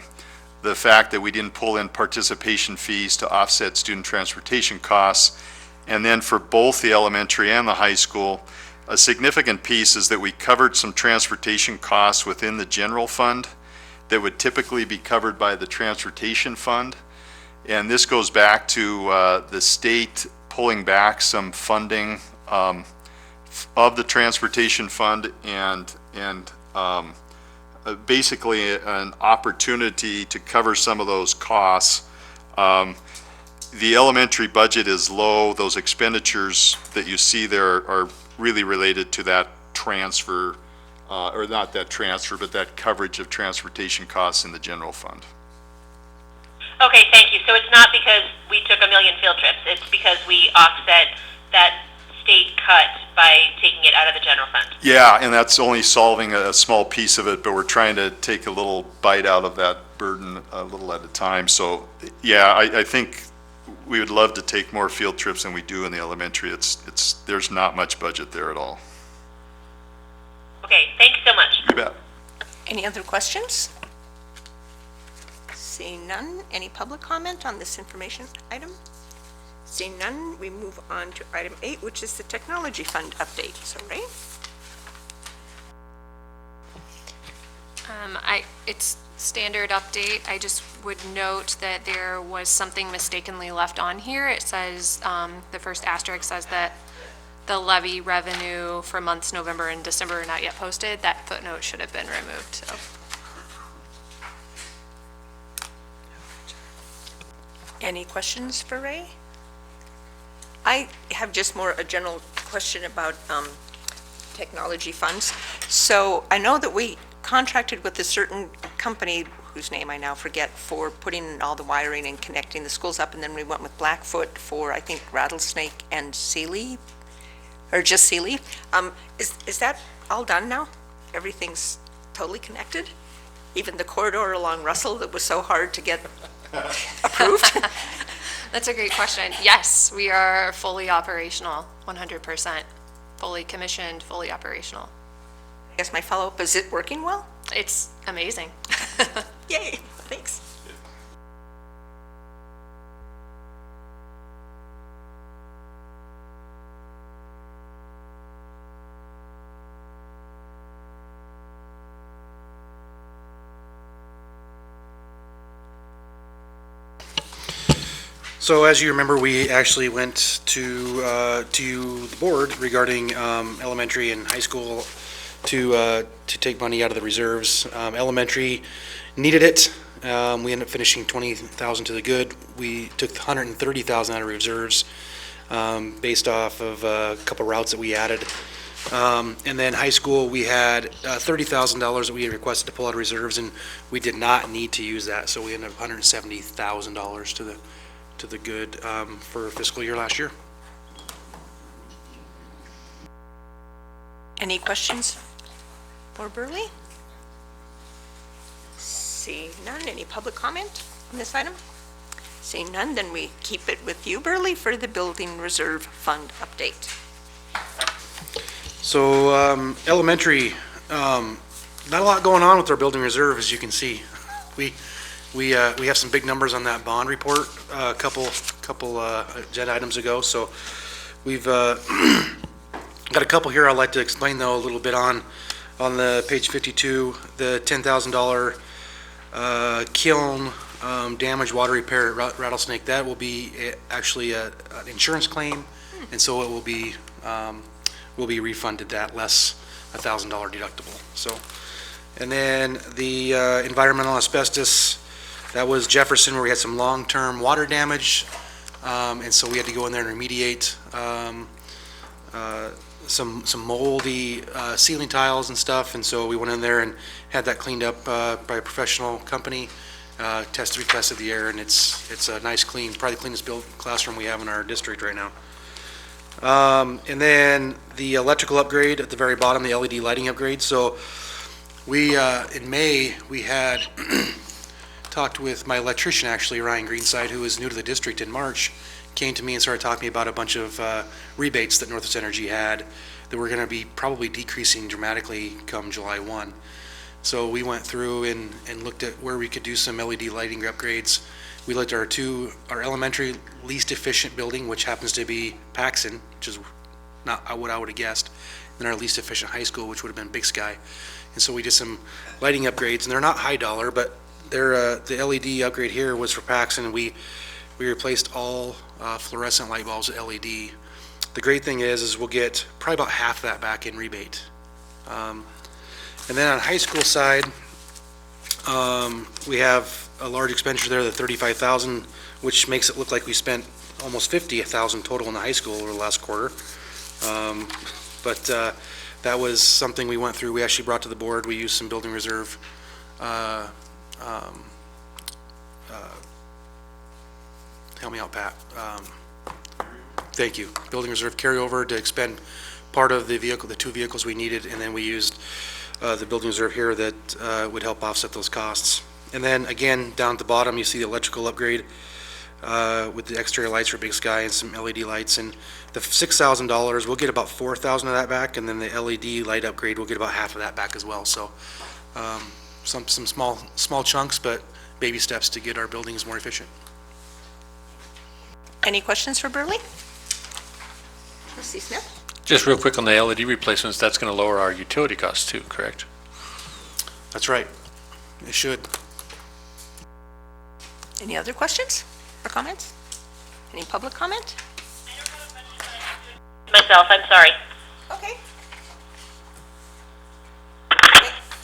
fact that we didn't pull in participation fees to offset student transportation costs. And then for both the elementary and the high school, a significant piece is that we covered some transportation costs within the general fund that would typically be covered by the transportation fund. And this goes back to the state pulling back some funding of the transportation fund and basically an opportunity to cover some of those costs. The elementary budget is low. Those expenditures that you see there are really related to that transfer, or not that transfer, but that coverage of transportation costs in the general fund. Okay, thank you. So it's not because we took 1 million field trips. It's because we offset that state cut by taking it out of the general fund. Yeah, and that's only solving a small piece of it, but we're trying to take a little bite out of that burden a little at a time. So yeah, I think we would love to take more field trips than we do in the elementary. There's not much budget there at all. Okay, thanks so much. You bet. Any other questions? Seeing none, any public comment on this information item? Seeing none, we move on to item 8, which is the technology fund update. So, Ray? It's standard update. I just would note that there was something mistakenly left on here. It says, the first asterisk says that the levy revenue for months November and December are not yet posted. That footnote should have been removed, so. Any questions for Ray? I have just more a general question about technology funds. So I know that we contracted with a certain company whose name I now forget, for putting in all the wiring and connecting the schools up, and then we went with Blackfoot for, I think, Rattlesnake and Sealy, or just Sealy. Is that all done now? Everything's totally connected? Even the corridor along Russell that was so hard to get approved? That's a great question. Yes, we are fully operational, 100%. Fully commissioned, fully operational. I guess my follow-up, is it working well? It's amazing. Yay, thanks. So as you remember, we actually went to the board regarding elementary and high school to take money out of the reserves. Elementary needed it. We ended up finishing 20,000 to the good. We took 130,000 out of reserves based off of a couple routes that we added. And then high school, we had $30,000 that we had requested to pull out of reserves, and we did not need to use that. So we ended up $170,000 to the good for fiscal year last year. Any questions for Burley? See none. Any public comment on this item? Seeing none, then we keep it with you, Burley, for the Building Reserve Fund update. So elementary, not a lot going on with our building reserve, as you can see. We have some big numbers on that bond report a couple agenda items ago. So we've got a couple here I'd like to explain though a little bit on the page 52, the $10,000 kiln damage water repair at Rattlesnake. That will be actually an insurance claim, and so it will be refunded that less $1,000 deductible. So, and then the environmental asbestos, that was Jefferson, where we had some long-term water damage, and so we had to go in there and remediate some moldy ceiling tiles and stuff, and so we went in there and had that cleaned up by a professional company. Retested the air, and it's a nice clean, probably the cleanest built classroom we have in our district right now. And then the electrical upgrade at the very bottom, the LED lighting upgrade. So we, in May, we had talked with my electrician, actually, Ryan Greenside, who is new to the district in March, came to me and started talking to me about a bunch of rebates that Northwest Energy had that were going to be probably decreasing dramatically come July 1. So we went through and looked at where we could do some LED lighting upgrades. We looked at our elementary least efficient building, which happens to be Paxson, which is not what I would have guessed, and our least efficient high school, which would have been Big Sky. And so we did some lighting upgrades, and they're not high dollar, but they're, the LED upgrade here was for Paxson, and we replaced all fluorescent light bulbs with LED. The great thing is we'll get probably about half that back in rebate. And then on high school side, we have a large expenditure there, the $35,000, which makes it look like we spent almost $50,000 total in the high school over the last quarter. But that was something we went through. We actually brought to the board. We used some building reserve. Help me out, Pat. Thank you. Building reserve carryover to expend part of the vehicle, the two vehicles we needed, and then we used the building reserve here that would help offset those costs. And then again, down at the bottom, you see the electrical upgrade with the exterior lights for Big Sky and some LED lights. And the $6,000, we'll get about $4,000 of that back, and then the LED light upgrade, we'll get about half of that back as well. So some small chunks, but baby steps to get our buildings more efficient. Any questions for Burley? Trustee Smith? Just real quick on the LED replacements, that's going to lower our utility costs too, correct? That's right. It should. Any other questions or comments? Any public comment? Myself, I'm sorry. Okay.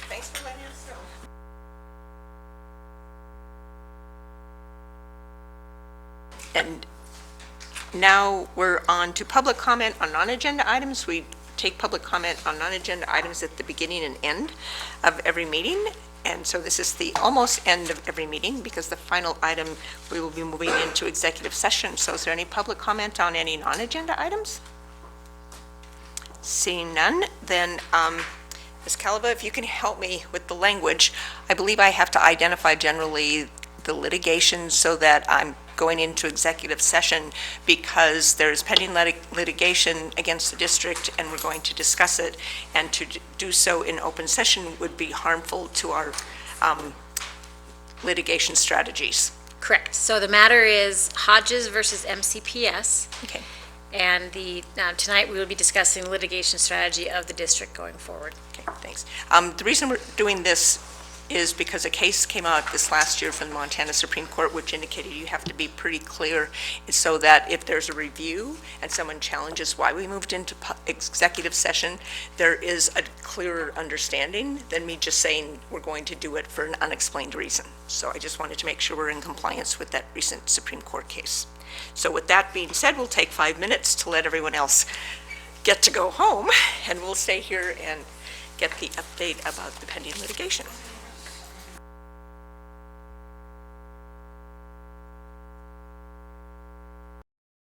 Thanks for letting us know. And now we're on to public comment on non-agenda items. We take public comment on non-agenda items at the beginning and end of every meeting. And so this is the almost end of every meeting, because the final item, we will be moving into executive session. So is there any public comment on any non-agenda items? Seeing none, then, Ms. Calava, if you can help me with the language, I believe I have to identify generally the litigation so that I'm going into executive session because there's pending litigation against the district and we're going to discuss it. And to do so in open session would be harmful to our litigation strategies. Correct. So the matter is Hodges versus MCPS. Okay. And tonight we will be discussing litigation strategy of the district going forward. Okay, thanks. The reason we're doing this is because a case came out this last year from the Montana Supreme Court which indicated you have to be pretty clear so that if there's a review and someone challenges why we moved into executive session, there is a clearer understanding than me just saying we're going to do it for an unexplained reason. So I just wanted to make sure we're in compliance with that recent Supreme Court case. So with that being said, we'll take 5 minutes to let everyone else get to go home, and we'll stay here and get the update about the pending litigation.